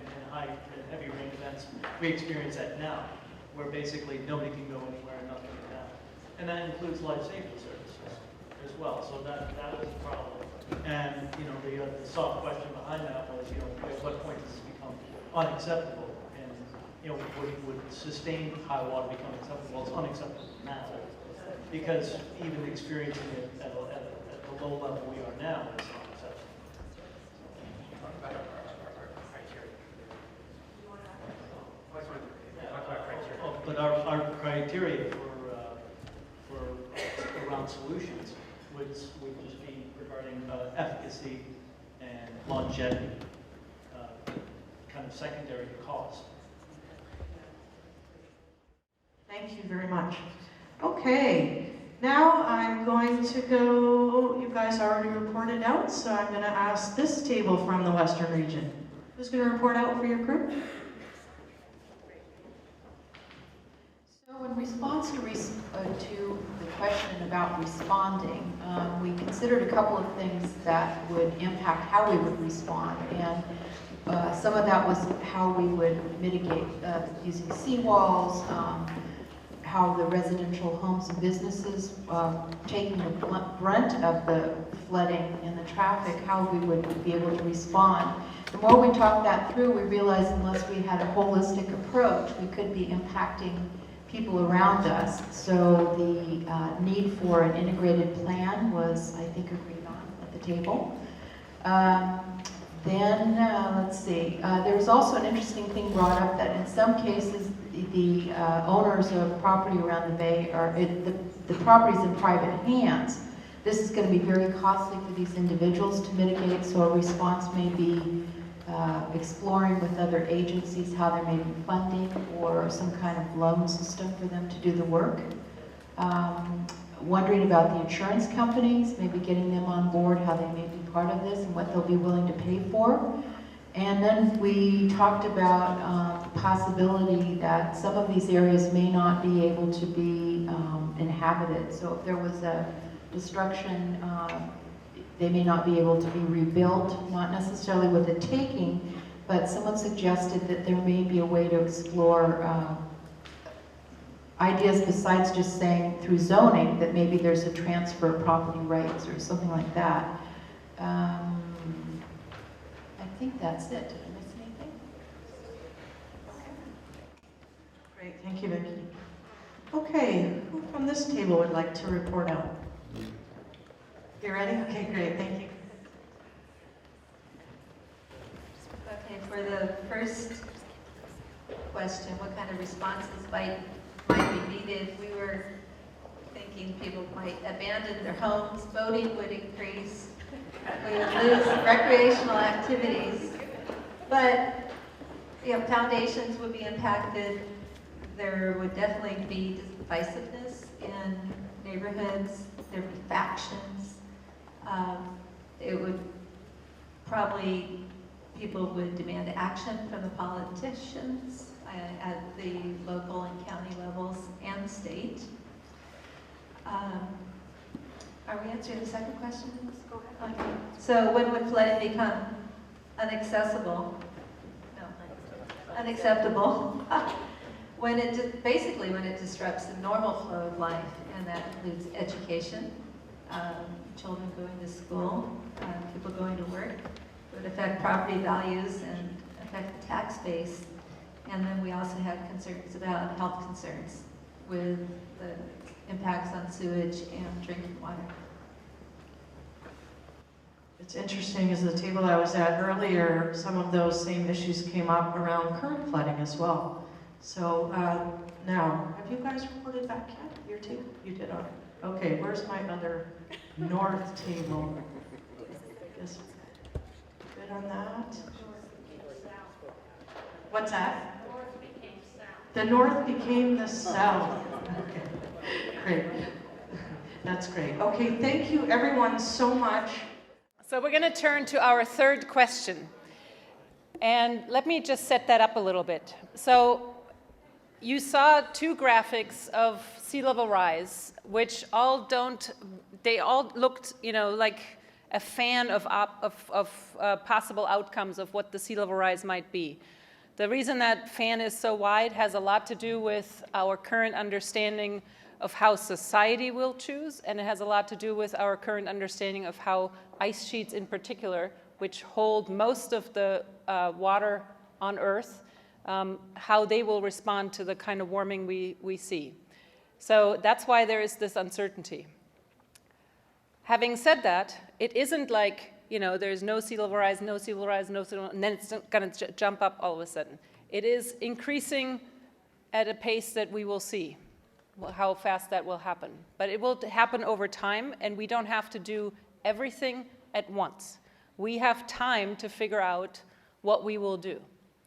heavy rain events. We experience that now, where basically nobody can go anywhere and nothing can happen, and that includes life safety services as well. So that was a problem. And the soft question behind that was, at what point does this become unacceptable? And would sustained high water become acceptable? Well, it's unacceptable now, because even experiencing it at the low level we are now is unacceptable. But our criteria for around solutions would just be regarding efficacy and longevity, kind of secondary to cost. Thank you very much. Okay, now I'm going to go, you guys already reported out, so I'm going to ask this table from the Western region. Who's going to report out for your group? So in response to the question about responding, we considered a couple of things that would impact how we would respond, and some of that was how we would mitigate using seawalls, how the residential homes and businesses taking the brunt of the flooding and the traffic, how we would be able to respond. The more we talked that through, we realized unless we had a holistic approach, we could be impacting people around us. So the need for an integrated plan was, I think, agreed on at the table. Then, let's see, there was also an interesting thing brought up that in some cases, the owners of property around the bay are, the property's in private hands. This is going to be very costly for these individuals to mitigate, so a response may be exploring with other agencies how there may be funding or some kind of loan system for them to do the work. Wondering about the insurance companies, maybe getting them on board, how they may be part of this and what they'll be willing to pay for. And then we talked about possibility that some of these areas may not be able to be inhabited. So if there was a destruction, they may not be able to be rebuilt, not necessarily with a taking, but someone suggested that there may be a way to explore ideas besides just saying through zoning that maybe there's a transfer of property rights or something like that. I think that's it. Did I miss anything? Great, thank you, Vicki. Okay, who from this table would like to report out? You ready? Okay, great, thank you. Okay, for the first question, what kind of responses might be needed? We were thinking people might abandon their homes, boating would increase, we would lose recreational activities, but foundations would be impacted. There would definitely be divisiveness in neighborhoods, there'd be factions. It would probably, people would demand action from the politicians at the local and county levels and state. Are we answering the second question? Go ahead. Okay. So when would flooding become unaccessible? No, unacceptable. Basically when it disrupts the normal flow of life, and that includes education, children going to school, people going to work. It would affect property values and affect the tax base. And then we also have concerns about health concerns with the impacts on sewage and drinking water. It's interesting, as the table I was at earlier, some of those same issues came up around current flooding as well. So now, have you guys reported back yet? Your table? You did, all right. Okay, where's my other north table? Guess good on that. What's that? The north became the south. Okay, great. That's great. Okay, thank you everyone so much. So we're going to turn to our third question. And let me just set that up a little bit. So you saw two graphics of sea level rise, which they all looked, like a fan of possible outcomes of what the sea level rise might be. The reason that fan is so wide has a lot to do with our current understanding of how society will choose, and it has a lot to do with our current understanding of how ice sheets in particular, which hold most of the water on Earth, how they will respond to the kind of warming we see. So that's why there is this uncertainty. Having said that, it isn't like, there's no sea level rise, no sea level rise, no sea level, and then it's going to jump up all of a sudden. It is increasing at a pace that we will see how fast that will happen. But it will happen over time, and we don't have to do everything at once. We have time to figure out what we will do,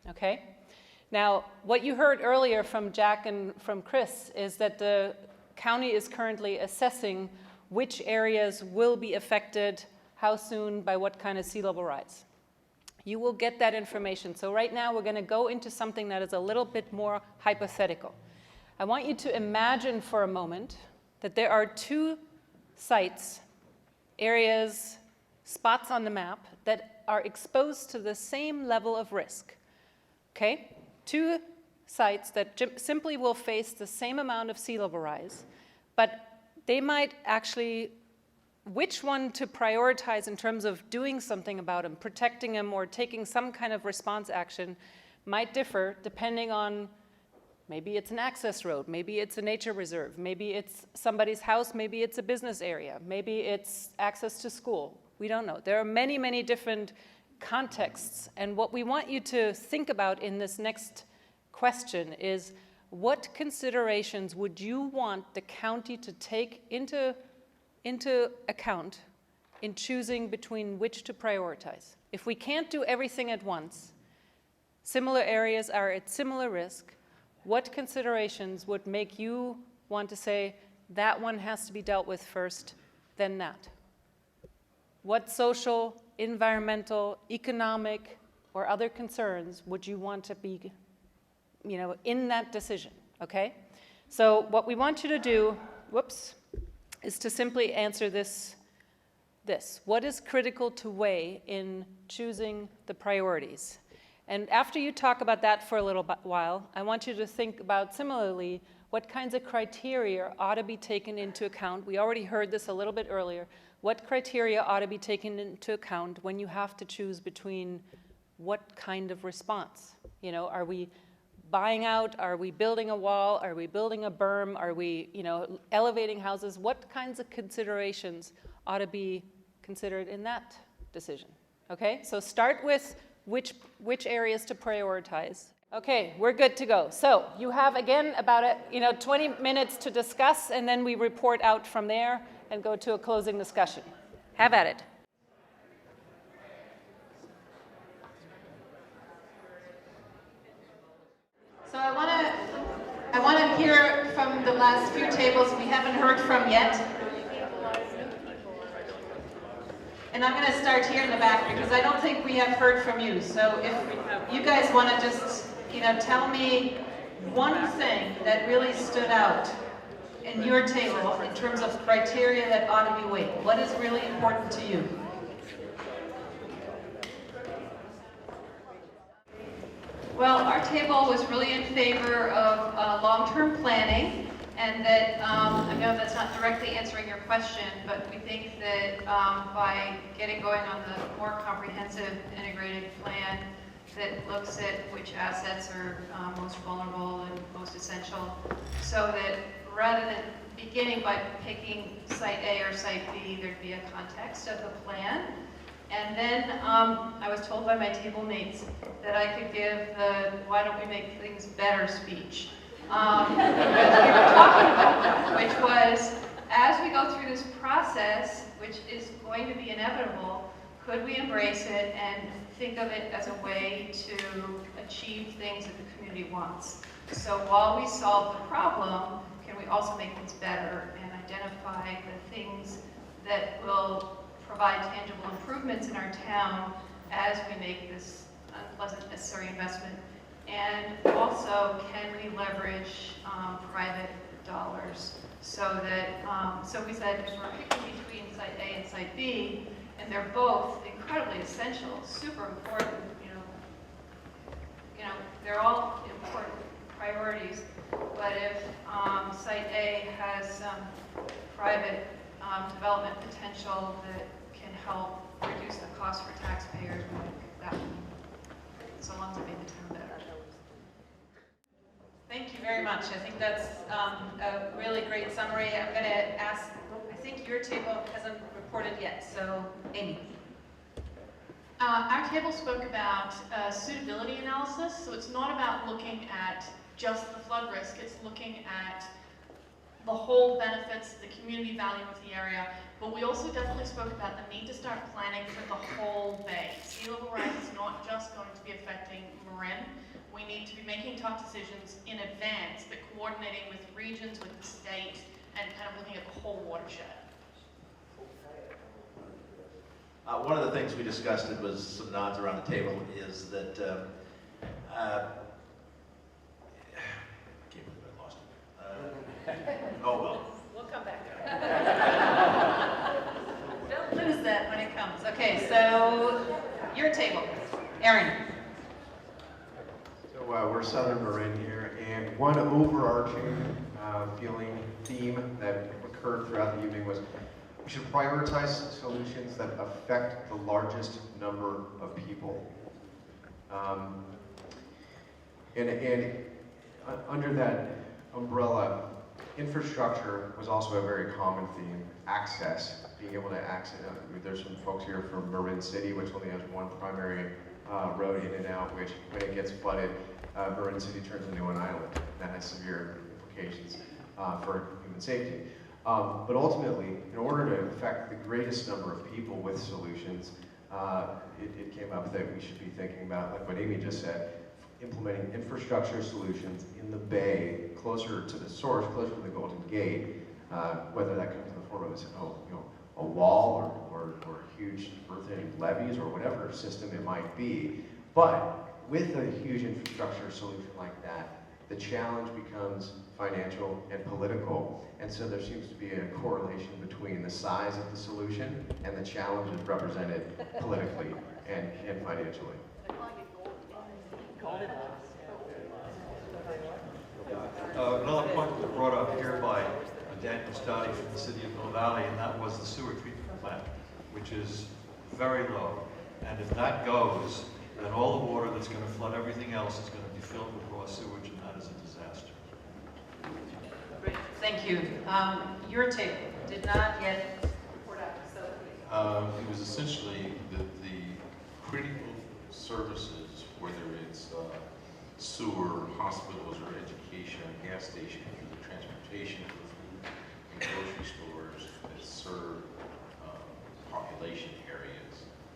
okay? Now, what you heard earlier from Jack and from Chris is that the county is currently assessing which areas will be affected, how soon, by what kind of sea level rise. You will get that information. So right now, we're going to go into something that is a little bit more hypothetical. I want you to imagine for a moment that there are two sites, areas, spots on the map that are exposed to the same level of risk, okay? Two sites that simply will face the same amount of sea level rise, but they might actually, which one to prioritize in terms of doing something about them, protecting them, or taking some kind of response action might differ depending on, maybe it's an access road, maybe it's a nature reserve, maybe it's somebody's house, maybe it's a business area, maybe it's access to school. We don't know. There are many, many different contexts. And what we want you to think about in this next question is, what considerations would you want the county to take into account in choosing between which to prioritize? If we can't do everything at once, similar areas are at similar risk, what considerations would make you want to say that one has to be dealt with first, then that? What social, environmental, economic, or other concerns would you want to be, in that decision, okay? So what we want you to do, is to simply answer this. What is critical to weigh in choosing the priorities? And after you talk about that for a little while, I want you to think about, similarly, what kinds of criteria ought to be taken into account. We already heard this a little bit earlier. What criteria ought to be taken into account when you have to choose between what kind of response? Are we buying out? Are we building a wall? Are we building a berm? Are we, elevating houses? What kinds of considerations ought to be considered in that decision? Okay, so start with which areas to prioritize. Okay, we're good to go. So you have, again, about 20 minutes to discuss, and then we report out from there and go to a closing discussion. Have at it. So I want to hear from from the last few tables we haven't heard from yet. And I'm going to start here in the back because I don't think we have heard from you. So if you guys want to just, tell me one thing that really stood out in your table in terms of criteria that ought to be weighed. What is really important to you? Well, our table was really in favor of long-term planning, and that I know that's not directly answering your question, but we think that by getting going on the more comprehensive integrated plan that looks at which assets are most vulnerable and most essential, so that rather than beginning by picking site A or site B, there'd be a context of the plan. And then I was told by my table mates that I could give the "why don't we make things better" speech. Which we were talking about, which was, as we go through this process, which is going to be inevitable, could we embrace it and think of it as a way to achieve things that the community wants? So while we solve the problem, can we also make things better and identify the things that will provide tangible improvements in our town as we make this unpleasant necessary investment? And also, can we leverage private dollars so that, so we said if we're picking between site A and site B, and they're both incredibly essential, super important, they're all important priorities, but if site A has some private development potential that can help reduce the cost for taxpayers, we might pick that one, so long as it made the town better. Thank you very much. I think that's a really great summary. I'm going to ask, I think your table hasn't reported yet, so Amy. Our table spoke about suitability analysis, so it's not about looking at just the flood risk, it's looking at the whole benefits, the community value of the area, but we also definitely spoke about the need to start planning for the whole bay. Sea level rise is not just going to be affecting Marin. We need to be making tough decisions in advance, but coordinating with regions, with the state, and kind of looking at the whole watershed. One of the things we discussed, it was some nods around the table, is that I can't believe I lost it. Oh well. We'll come back. Don't lose that when it comes. Okay, so your table, Aaron. So we're Southern Marin here, and one overarching theme that occurred throughout the evening was we should prioritize solutions that affect the largest number of people. And under that umbrella, infrastructure was also a very common theme. Access, being able to access. There's some folks here from Marin City, which only has one primary road in and out, which when it gets flooded, Marin City turns into an island. That has severe implications for human safety. But ultimately, in order to affect the greatest number of people with solutions, it came up that we should be thinking about, like what Amy just said, implementing infrastructure solutions in the bay, closer to the source, closer to the Golden Gate, whether that comes in the form of a wall or huge earthen levees or whatever system it might be. But with a huge infrastructure solution like that, the challenge becomes financial and political. And so there seems to be a correlation between the size of the solution and the challenges represented politically and financially. Another point that was brought up here by Daniel Stouty from the city of Mill Valley, and that was the sewer treatment plant, which is very low. And if that goes, then all the water that's going to flood everything else is going to be filled with raw sewage, and that is a disaster. Great, thank you. Your table did not yet report out, so. It was essentially the critical services, whether it's sewer, hospitals, or education, or gas station, or transportation, for food, and grocery stores that serve population areas.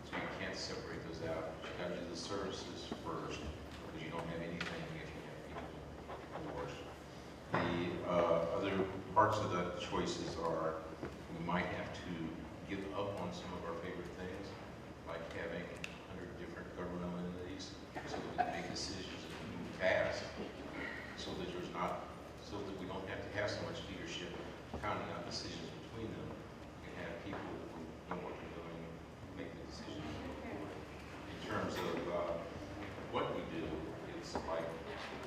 So you can't separate those out. You got to do the services first, because you don't have anything if you have people. Of course, the parts of the choices are, we might have to give up on some of our favorite things, like having 100 different governmental entities, so that we can make decisions and move fast, so that we don't have to have so much leadership pounding out decisions between them. We can have people who know what they're doing make the decisions. In terms of what we do, it's like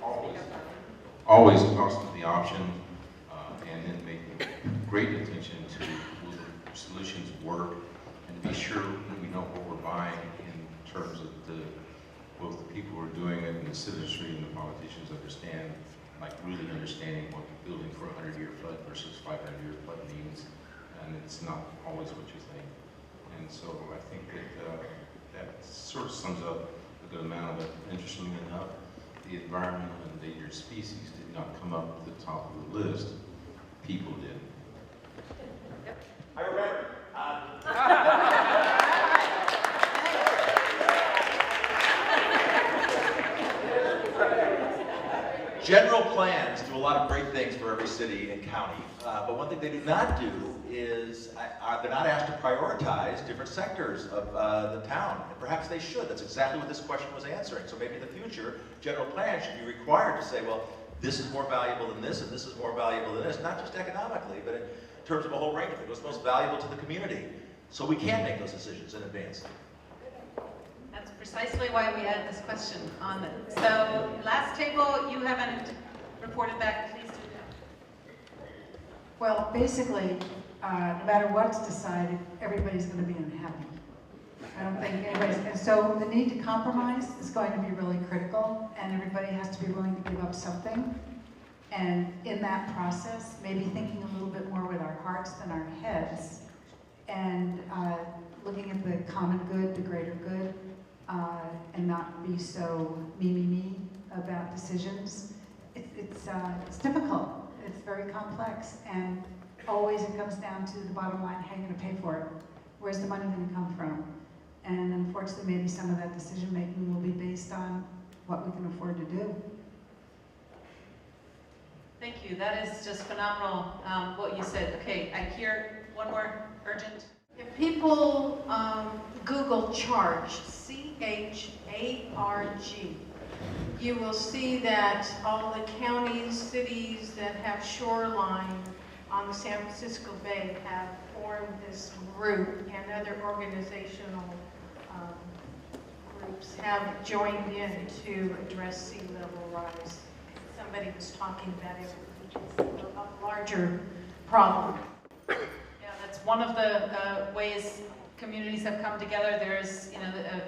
always costing the option, and then making great attention to will the solutions work, and to be sure that we know what we're buying in terms of both the people who are doing it and the citizenry and the politicians understand, like really understanding what building for a 100-year flood versus 500-year flood means, and it's not always what you think. And so I think that sort of sums up a good amount of it. Interestingly enough, the environmental and endangered species did not come up at the top of the list. People did. I remember. General plans do a lot of great things for every city and county, but one thing they do not do is they're not asked to prioritize different sectors of the town, and perhaps they should. That's exactly what this question was answering. So maybe in the future, general plans should be required to say, well, this is more valuable than this, and this is more valuable than this, not just economically, but in terms of a whole range of things. What's most valuable to the community? So we can make those decisions in advance. That's precisely why we added this question on it. So last table, you haven't reported back, please do that. Well, basically, no matter what's decided, everybody's going to be unhappy. I don't think anybody's, and so the need to compromise is going to be really critical, and everybody has to be willing to give up something. And in that process, maybe thinking a little bit more with our hearts than our heads, and looking at the common good, the greater good, and not be so me about decisions. It's difficult. It's very complex, and always it comes down to the bottom line: how are you going to pay for it? Where's the money going to come from? And unfortunately, maybe some of that decision making will be based on what we can afford to do. Thank you. That is just phenomenal, what you said. Okay, I hear one more urgent. If people Google charge, CHARG, you will see that all the counties, cities that have shoreline on the San Francisco Bay have formed this group, and other organizational groups have joined in to address sea level rise. Somebody was talking about it, which is a larger problem. Yeah, that's one of the ways communities have come together. There's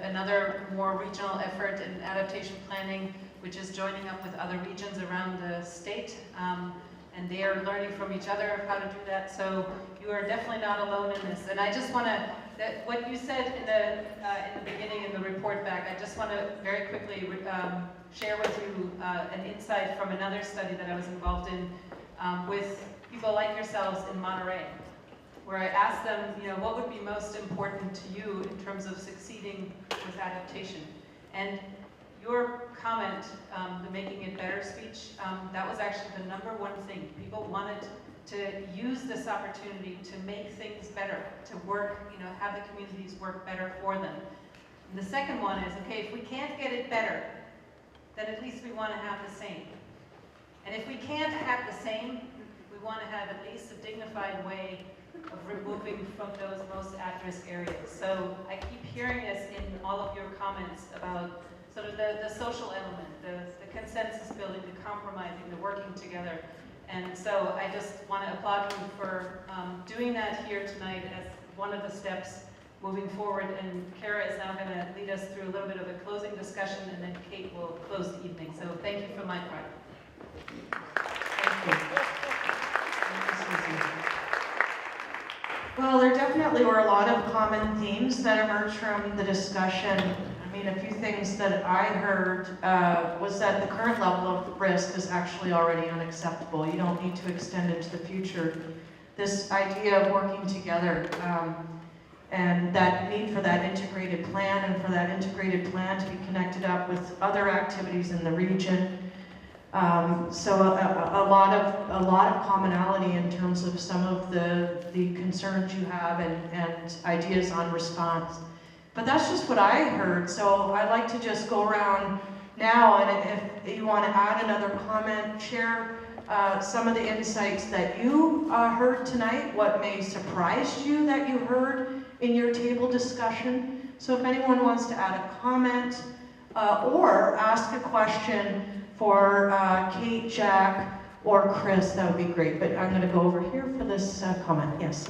another more regional effort in adaptation planning, which is joining up with other regions around the state, and they are learning from each other of how to do that. So you are definitely not alone in this. And I just want to, what you said in the beginning in the report back, I just want to very quickly share with you an insight from another study that I was involved in with people like yourselves in Monterey, where I asked them, what would be most important to you in terms of succeeding with adaptation? And your comment, the making it better speech, that was actually the #1 thing. People wanted to use this opportunity to make things better, to work, have the communities work better for them. And the second one is, okay, if we can't get it better, then at least we want to have the same. And if we can't have the same, we want to have at least a dignified way of removing from those most at-risk areas. So I keep hearing this in all of your comments about sort of the social element, the consensus building, the compromising, the working together. And so I just want to applaud you for doing that here tonight as one of the steps moving forward. And Kara is now going to lead us through a little bit of a closing discussion, and then Kate will close the evening. So thank you for my part. Thank you. Well, there definitely were a lot of common themes that emerged from the discussion. I mean, a few things that I heard was that the current level of risk is actually already unacceptable. You don't need to extend into the future. This idea of working together and that need for that integrated plan, and for that integrated plan to be connected up with other activities in the region. So a lot of commonality in terms of some of the concerns you have and ideas on response. But that's just what I heard, so I'd like to just go around now, and if you want to add another comment, share some of the insights that you heard tonight, what may surprise you that you heard in your table discussion. So if anyone wants to add a comment or ask a question for Kate, Jack, or Chris, that would be great. But I'm going to go over here for this comment. Yes.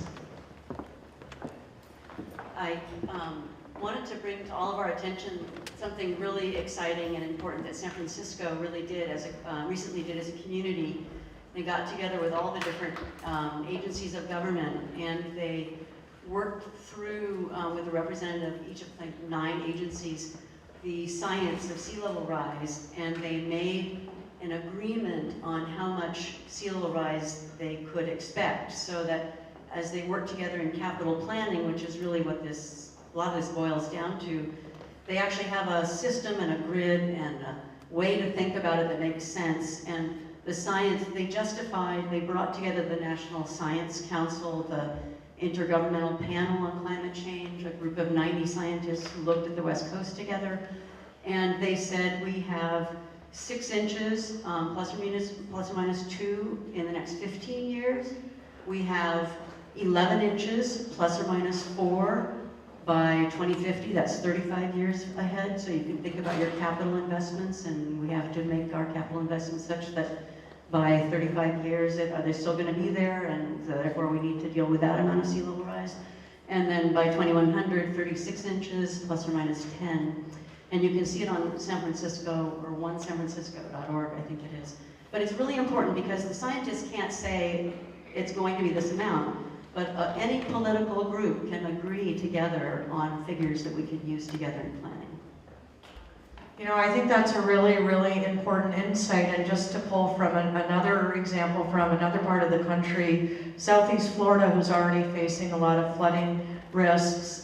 I wanted to bring to all of our attention something really exciting and important that San Francisco really did recently did as a community. They got together with all the different agencies of government, and they worked through with a representative of each of like 9 agencies the science of sea level rise, and they made an agreement on how much sea level rise they could expect, so that as they work together in capital planning, which is really what a lot of this boils down to, they actually have a system and a grid and a way to think about it that makes sense. And the science, they brought together the National Science Council, the Intergovernmental Panel on Climate Change, a group of 90 scientists who looked at the West Coast together. And they said we have 6 inches, plus or minus 2 in the next 15 years. We have 11 inches, plus or minus 4 by 2050. That's 35 years ahead. So you can think about your capital investments, and we have to make our capital investments such that by 35 years, are they still going to be there? And therefore, we need to deal with that amount of sea level rise. And then by 2100, 36 inches, plus or minus 10. And you can see it on San Francisco, or onesanfrancisco.org, I think it is. But it's really important because the scientists can't say it's going to be this amount, but any political group can agree together on figures that we can use together in planning. You know, I think that's a really, really important insight. And just to pull from another example from another part of the country, Southeast Florida, who's already facing a lot of flooding risks,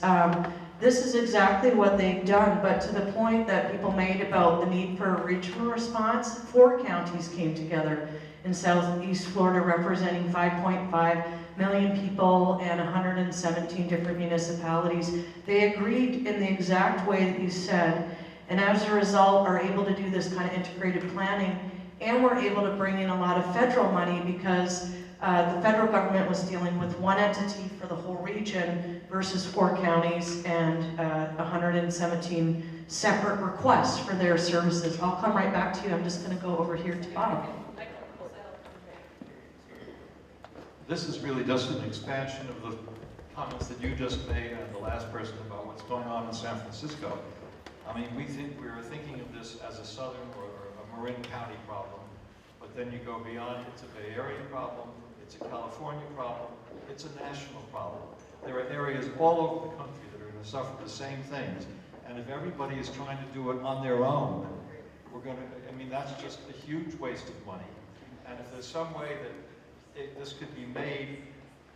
this is exactly what they've done. But to the point that people made about the need for a regional response, 4 counties came together in Southeast Florida, representing 5.5 million people and 117 different municipalities. They agreed in the exact way that you said, and as a result are able to do this kind of integrated planning, and we're able to bring in a lot of federal money because the federal government was dealing with one entity for the whole region versus 4 counties and 117 separate requests for their services. I'll come right back to you. I'm just going to go over here to Bob. This is really just an expansion of the comments that you just made and the last person about what's going on in San Francisco. I mean, we were thinking of this as a Southern or a Marin County problem, but then you go beyond, it's a Bay Area problem, it's a California problem, it's a national problem. There are areas all over the country that are going to suffer the same things, and if everybody is trying to do it on their own, that's just a huge waste of money. And if there's some way that this could be made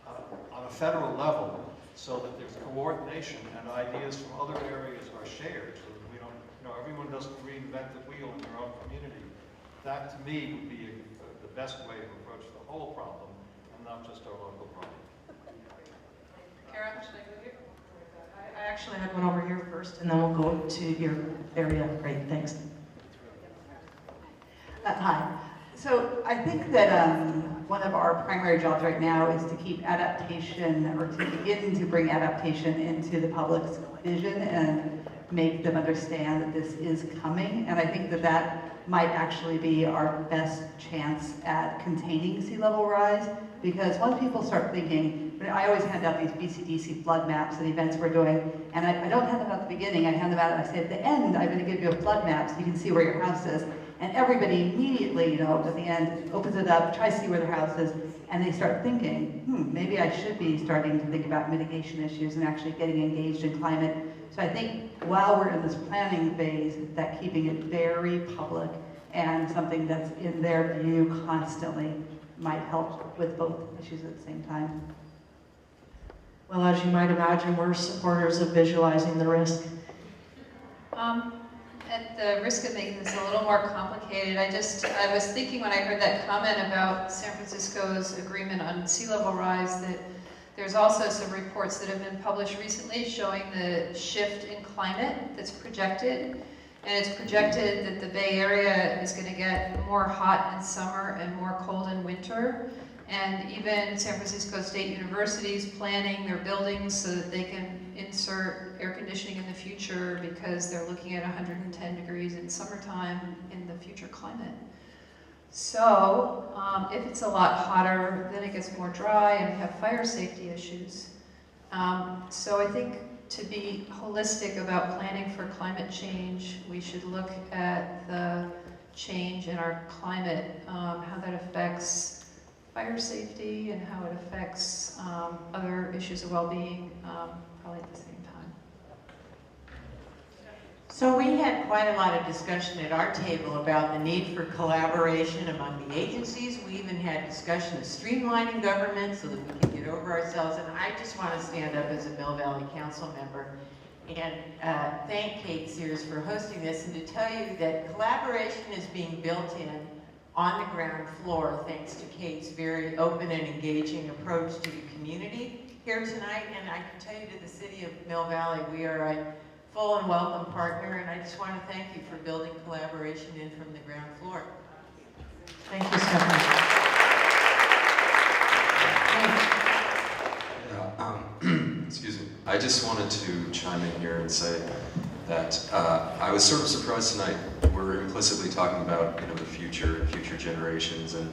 on a federal level so that there's coordination and ideas from other areas are shared, so that we don't, everyone doesn't reinvent the wheel in their own community, that to me would be the best way to approach the whole problem and not just our local problem. Kara, should I go here? I actually had one over here first, and then we'll go to your area. Great, thanks. Hi. So I think that one of our primary jobs right now is to keep adaptation, or to begin to bring adaptation into the public's vision and make them understand that this is coming. And I think that that might actually be our best chance at containing sea level rise, because once people start thinking, I always hand out these BCDC flood maps and events we're doing, and I don't hand them out at the beginning, I hand them out and I say at the end, I'm going to give you a flood map so you can see where your house is. And everybody immediately, at the end, opens it up, tries to see where their house is, and they start thinking, maybe I should be starting to think about mitigation issues and actually getting engaged in climate. So I think while we're in this planning phase, that keeping it very public and something that's in their view constantly might help with both issues at the same time. Well, as you might imagine, we're supporters of visualizing the risk. At the risk of making this a little more complicated, I was thinking when I heard that comment about San Francisco's agreement on sea level rise that there's also some reports that have been published recently showing the shift in climate that's projected. And it's projected that the Bay Area is going to get more hot in summer and more cold in winter. And even San Francisco State University is planning their buildings so that they can insert air conditioning in the future because they're looking at 110 degrees in summertime in the future climate. So if it's a lot hotter, then it gets more dry and we have fire safety issues. So I think to be holistic about planning for climate change, we should look at the change in our climate, how that affects fire safety and how it affects other issues of well-being probably at the same time. So we had quite a lot of discussion at our table about the need for collaboration among the agencies. We even had discussion of streamlining government so that we can get over ourselves. And I just want to stand up as a Mill Valley Council member and thank Kate Sears for hosting this and to tell you that collaboration is being built in on the ground floor thanks to Kate's very open and engaging approach to the community here tonight. And I can tell you to the city of Mill Valley, we are a full and welcome partner, and I just want to thank you for building collaboration in from the ground floor. Thank you, Stephanie. Excuse me. I just wanted to chime in here and say that I was sort of surprised tonight. We're implicitly talking about the future and future generations and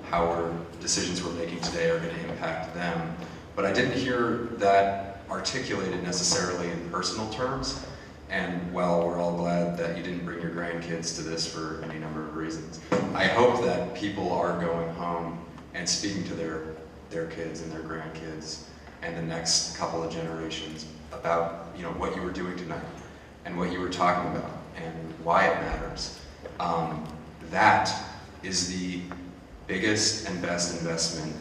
how our decisions we're making today are going to impact them. But I didn't hear that articulated necessarily in personal terms. And while we're all glad that you didn't bring your grandkids to this for any number of reasons, I hope that people are going home and speaking to their kids and their grandkids and the next couple of generations about what you were doing tonight and what you were talking about and why it matters. That is the biggest and best investment.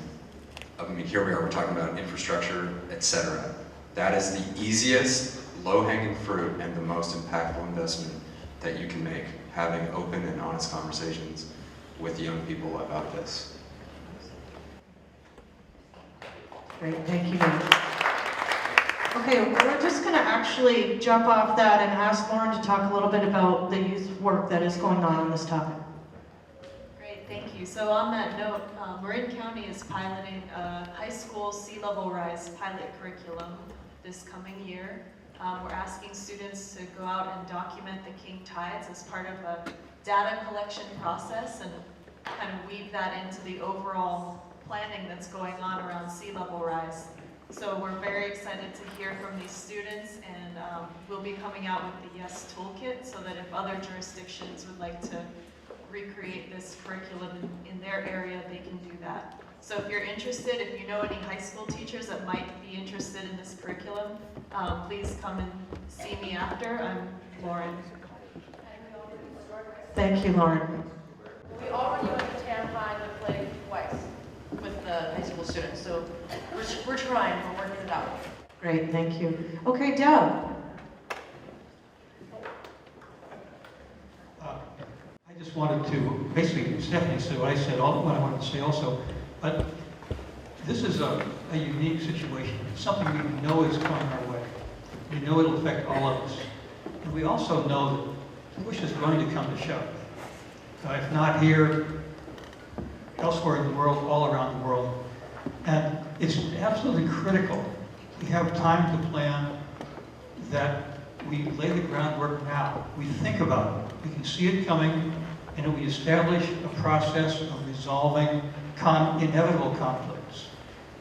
I mean, here we are, we're talking about infrastructure, etc. That is the easiest, low-hanging fruit and the most impactful investment that you can make, having open and honest conversations with young people about this. Great, thank you. Okay, we're just going to actually jump off that and ask Lauren to talk a little bit about the youth work that is going on this topic. Great, thank you. So on that note, Marin County is piloting a high school sea level rise pilot curriculum this coming year. We're asking students to go out and document the king tides as part of a data collection process and kind of weave that into the overall planning that's going on around sea level rise. So we're very excited to hear from these students, and we'll be coming out with the YES toolkit so that if other jurisdictions would like to recreate this curriculum in their area, they can do that. So if you're interested, if you know any high school teachers that might be interested in this curriculum, please come and see me after. I'm Lauren. Thank you, Lauren. We already went to Tampa to play twice with the high school students, so we're trying, we're working it out. Great, thank you. Okay, Deb. I just wanted to, basically, Stephanie said what I said, what I wanted to say also, but this is a unique situation. It's something we know is coming our way. We know it'll affect all of us. And we also know that push is going to come to shove. If not here, elsewhere in the world, all around the world. And it's absolutely critical we have time to plan, that we lay the groundwork now. We think about it. We can see it coming, and we establish a process of resolving inevitable conflicts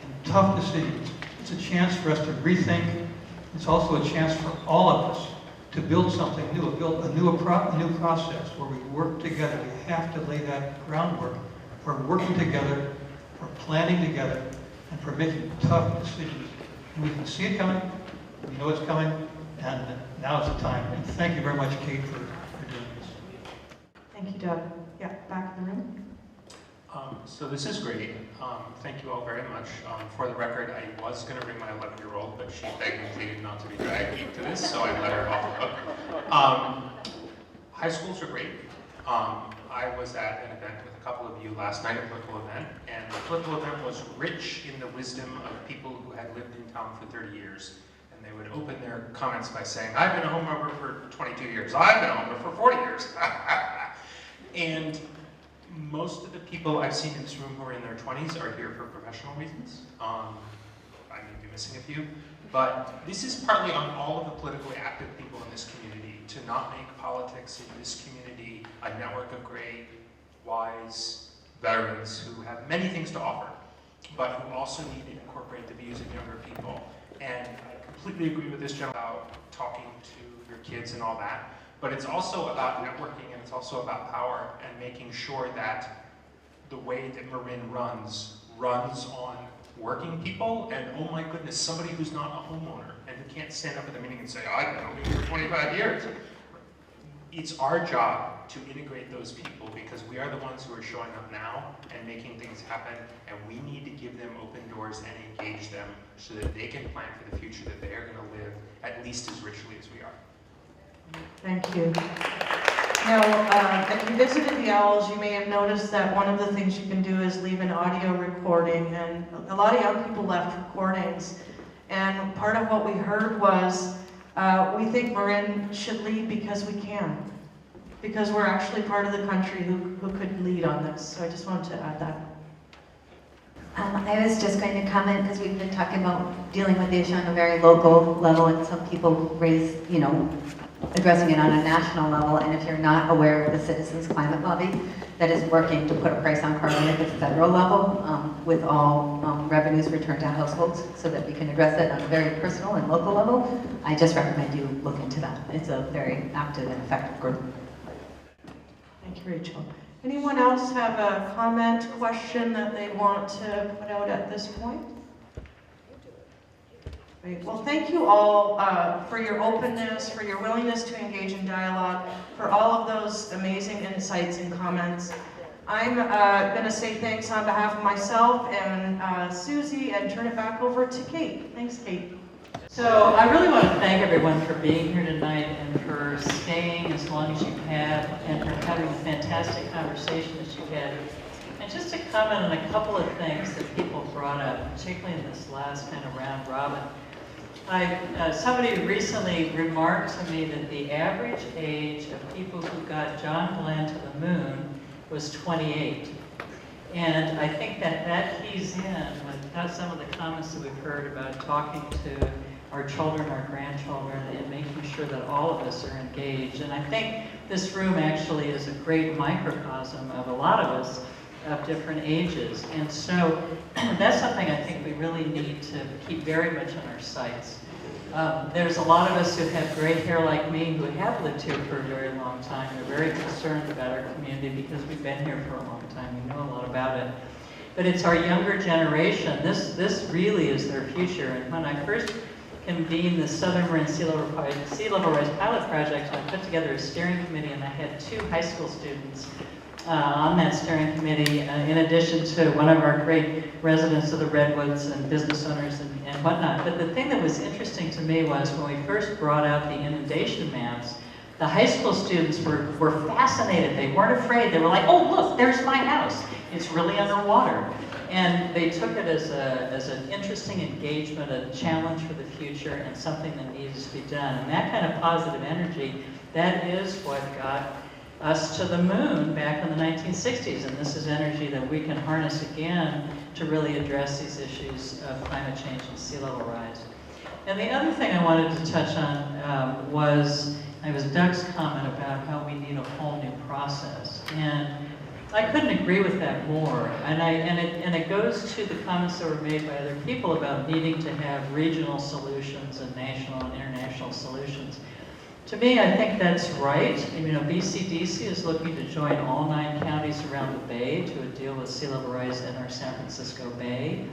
and tough decisions. It's a chance for us to rethink. It's also a chance for all of us to build something new, build a new process where we work together. We have to lay that groundwork for working together, for planning together, and for making tough decisions. And we can see it coming, we know it's coming, and now is the time. And thank you very much, Kate, for doing this. Thank you, Doug. Yeah, back in the room. So this is great. Thank you all very much. For the record, I was going to bring my 11-year-old, but she begged and pleaded not to be dragged to this, so I let her off the hook. high schools are great. I was at an event with a couple of you last night, a political event, and the political event was rich in the wisdom of people who had lived in town for 30 years. And they would open their comments by saying, I've been a homeowner for 22 years. I've been a homeowner for 40 years. And most of the people I've seen in this room who are in their 20s are here for professional reasons. I may be missing a few. But this is partly on all of the politically active people in this community to not make politics in this community a network of great, wise veterans who have many things to offer, but who also need to incorporate the views of younger people. And I completely agree with this gentleman about talking to your kids and all that, but it's also about networking and it's also about power and making sure that the way that Marin runs on working people, and oh my goodness, somebody who's not a homeowner and who can't stand up at the meeting and say, I've been owning for 25 years. It's our job to integrate those people because we are the ones who are showing up now and making things happen, and we need to give them open doors and engage them so that they can plan for the future that they are going to live at least as richly as we are. Thank you. Now, if you visited the Owls, you may have noticed that one of the things you can do is leave an audio recording, and a lot of young people left recordings. And part of what we heard was, we think Marin should lead because we can. Because we're actually part of the country who could lead on this. So I just wanted to add that. I was just going to comment because we've been talking about dealing with the issue on a very local level, and some people raise, addressing it on a national level. And if you're not aware of the Citizens Climate Lobby that is working to put a price on carbon at the federal level with all revenues returned to households so that we can address it on a very personal and local level, I just recommend you look into that. It's a very active and effective group. Thank you, Rachel. Anyone else have a comment, question that they want to put out at this point? Great. Well, thank you all for your openness, for your willingness to engage in dialogue, for all of those amazing insights and comments. I'm going to say thanks on behalf of myself and Susie and turn it back over to Kate. Thanks, Kate. So I really want to thank everyone for being here tonight and for staying as long as you have and for having a fantastic conversation that you had. And just to comment on a couple of things that people brought up, particularly in this last kind of round robin. Somebody recently remarked to me that the average age of people who got John Glenn to the moon was 28. And I think that keys in with some of the comments that we've heard about talking to our children, our grandchildren, and making sure that all of us are engaged. And I think this room actually is a great microcosm of a lot of us of different ages. And so that's something I think we really need to keep very much on our sights. There's a lot of us who have gray hair like me who have lived here for a very long time. We're very concerned about our community because we've been here for a long time. We know a lot about it. But it's our younger generation. This really is their future. And when I first convened the Southern Marin Sea Level Rise Pilot Project, I put together a steering committee, and I had 2 high school students on that steering committee, in addition to one of our great residents of the Redwoods and business owners and whatnot. But the thing that was interesting to me was when we first brought out the inundation maps, the high school students were fascinated. They weren't afraid. They were like, oh, look, there's my house. It's really underwater. And they took it as an interesting engagement, a challenge for the future, and something that needs to be done. And that kind of positive energy, that is what got us to the moon back in the 1960s. And this is energy that we can harness again to really address these issues of climate change and sea level rise. And the other thing I wanted to touch on was Doug's comment about how we need a whole new process. And I couldn't agree with that more. And it goes to the comments that were made by other people about needing to have regional solutions and national and international solutions. To me, I think that's right. BCDC is looking to join all 9 counties around the Bay to deal with sea level rise in our San Francisco Bay.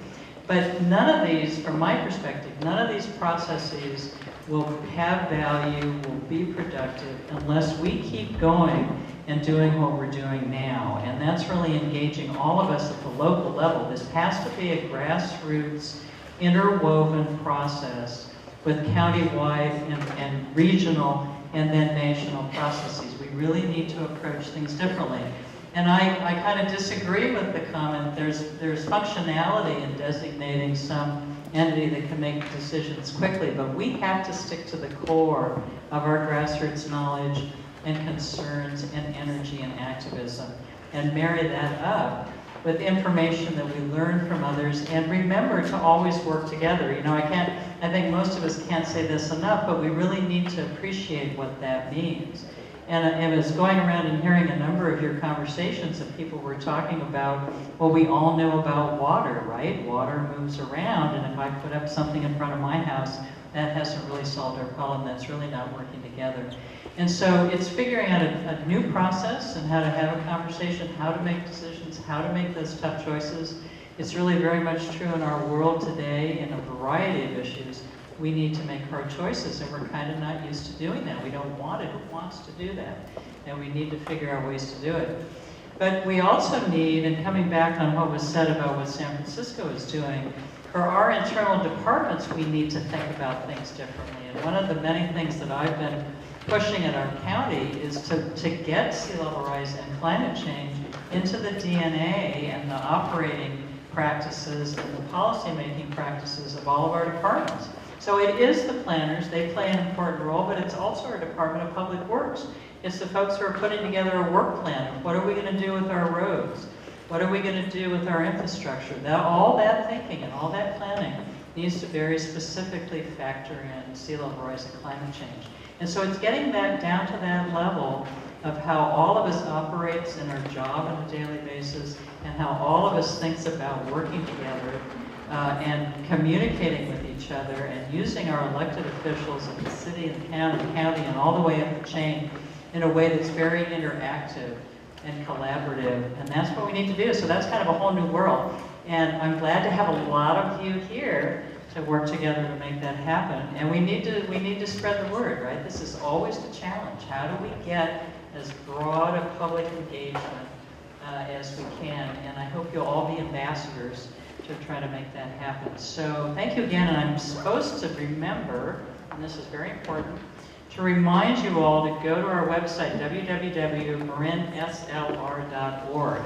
But none of these, from my perspective, none of these processes will have value, will be productive, unless we keep going and doing what we're doing now. And that's really engaging all of us at the local level. This has to be a grassroots, interwoven process with countywide and regional and then national processes. We really need to approach things differently. And I kind of disagree with the comment. There's functionality in designating some entity that can make decisions quickly, but we have to stick to the core of our grassroots knowledge and concerns and energy and activism, and marry that up with information that we learn from others, and remember to always work together. You know, I think most of us can't say this enough, but we really need to appreciate what that means. And I was going around and hearing a number of your conversations, and people were talking about, well, we all know about water, right? Water moves around, and if I put up something in front of my house, that hasn't really solved our problem. That's really not working together. And so it's figuring out a new process and how to have a conversation, how to make decisions, how to make those tough choices. It's really very much true in our world today in a variety of issues. We need to make hard choices, and we're kind of not used to doing that. We don't want it. Who wants to do that? And we need to figure out ways to do it. But we also need, and coming back on what was said about what San Francisco is doing, for our internal departments, we need to think about things differently. And one of the many things that I've been pushing at our county is to get sea level rise and climate change into the DNA and the operating practices and the policy-making practices of all of our departments. So it is the planners, they play an important role, but it's also our Department of Public Works. It's the folks who are putting together a work plan. What are we going to do with our roads? What are we going to do with our infrastructure? All that thinking and all that planning needs to very specifically factor in sea level rise and climate change. And so it's getting that down to that level of how all of us operates in our job on a daily basis, and how all of us thinks about working together and communicating with each other and using our elected officials in the city and county and all the way up the chain in a way that's very interactive and collaborative. And that's what we need to do. So that's kind of a whole new world. And I'm glad to have a lot of you here to work together to make that happen. And we need to spread the word, right? This is always the challenge. How do we get as broad a public engagement as we can? And I hope you'll all be ambassadors to try to make that happen. So thank you again, and I'm supposed to remember, and this is very important, to remind you all to go to our website, www.marinslr.org.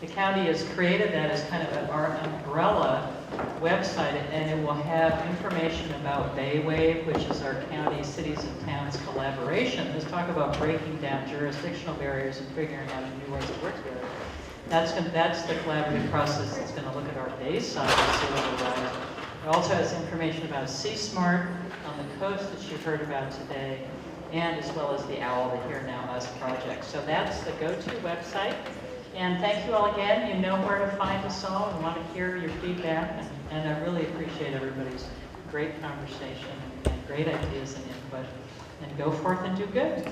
The county has created that as kind of our umbrella website, and it will have information about Baywave, which is our county, cities, and towns collaboration. Let's talk about breaking down jurisdictional barriers and figuring out new ways to work together. That's the collaborative process that's going to look at our bayside of sea level rise. It also has information about Sea Smart on the coast that you heard about today, and as well as the OWL, the Here Now Us project. So that's the go-to website. And thank you all again. You know where to find us all. We want to hear your feedback, and I really appreciate everybody's great conversation and great ideas and input. And go forth and do good.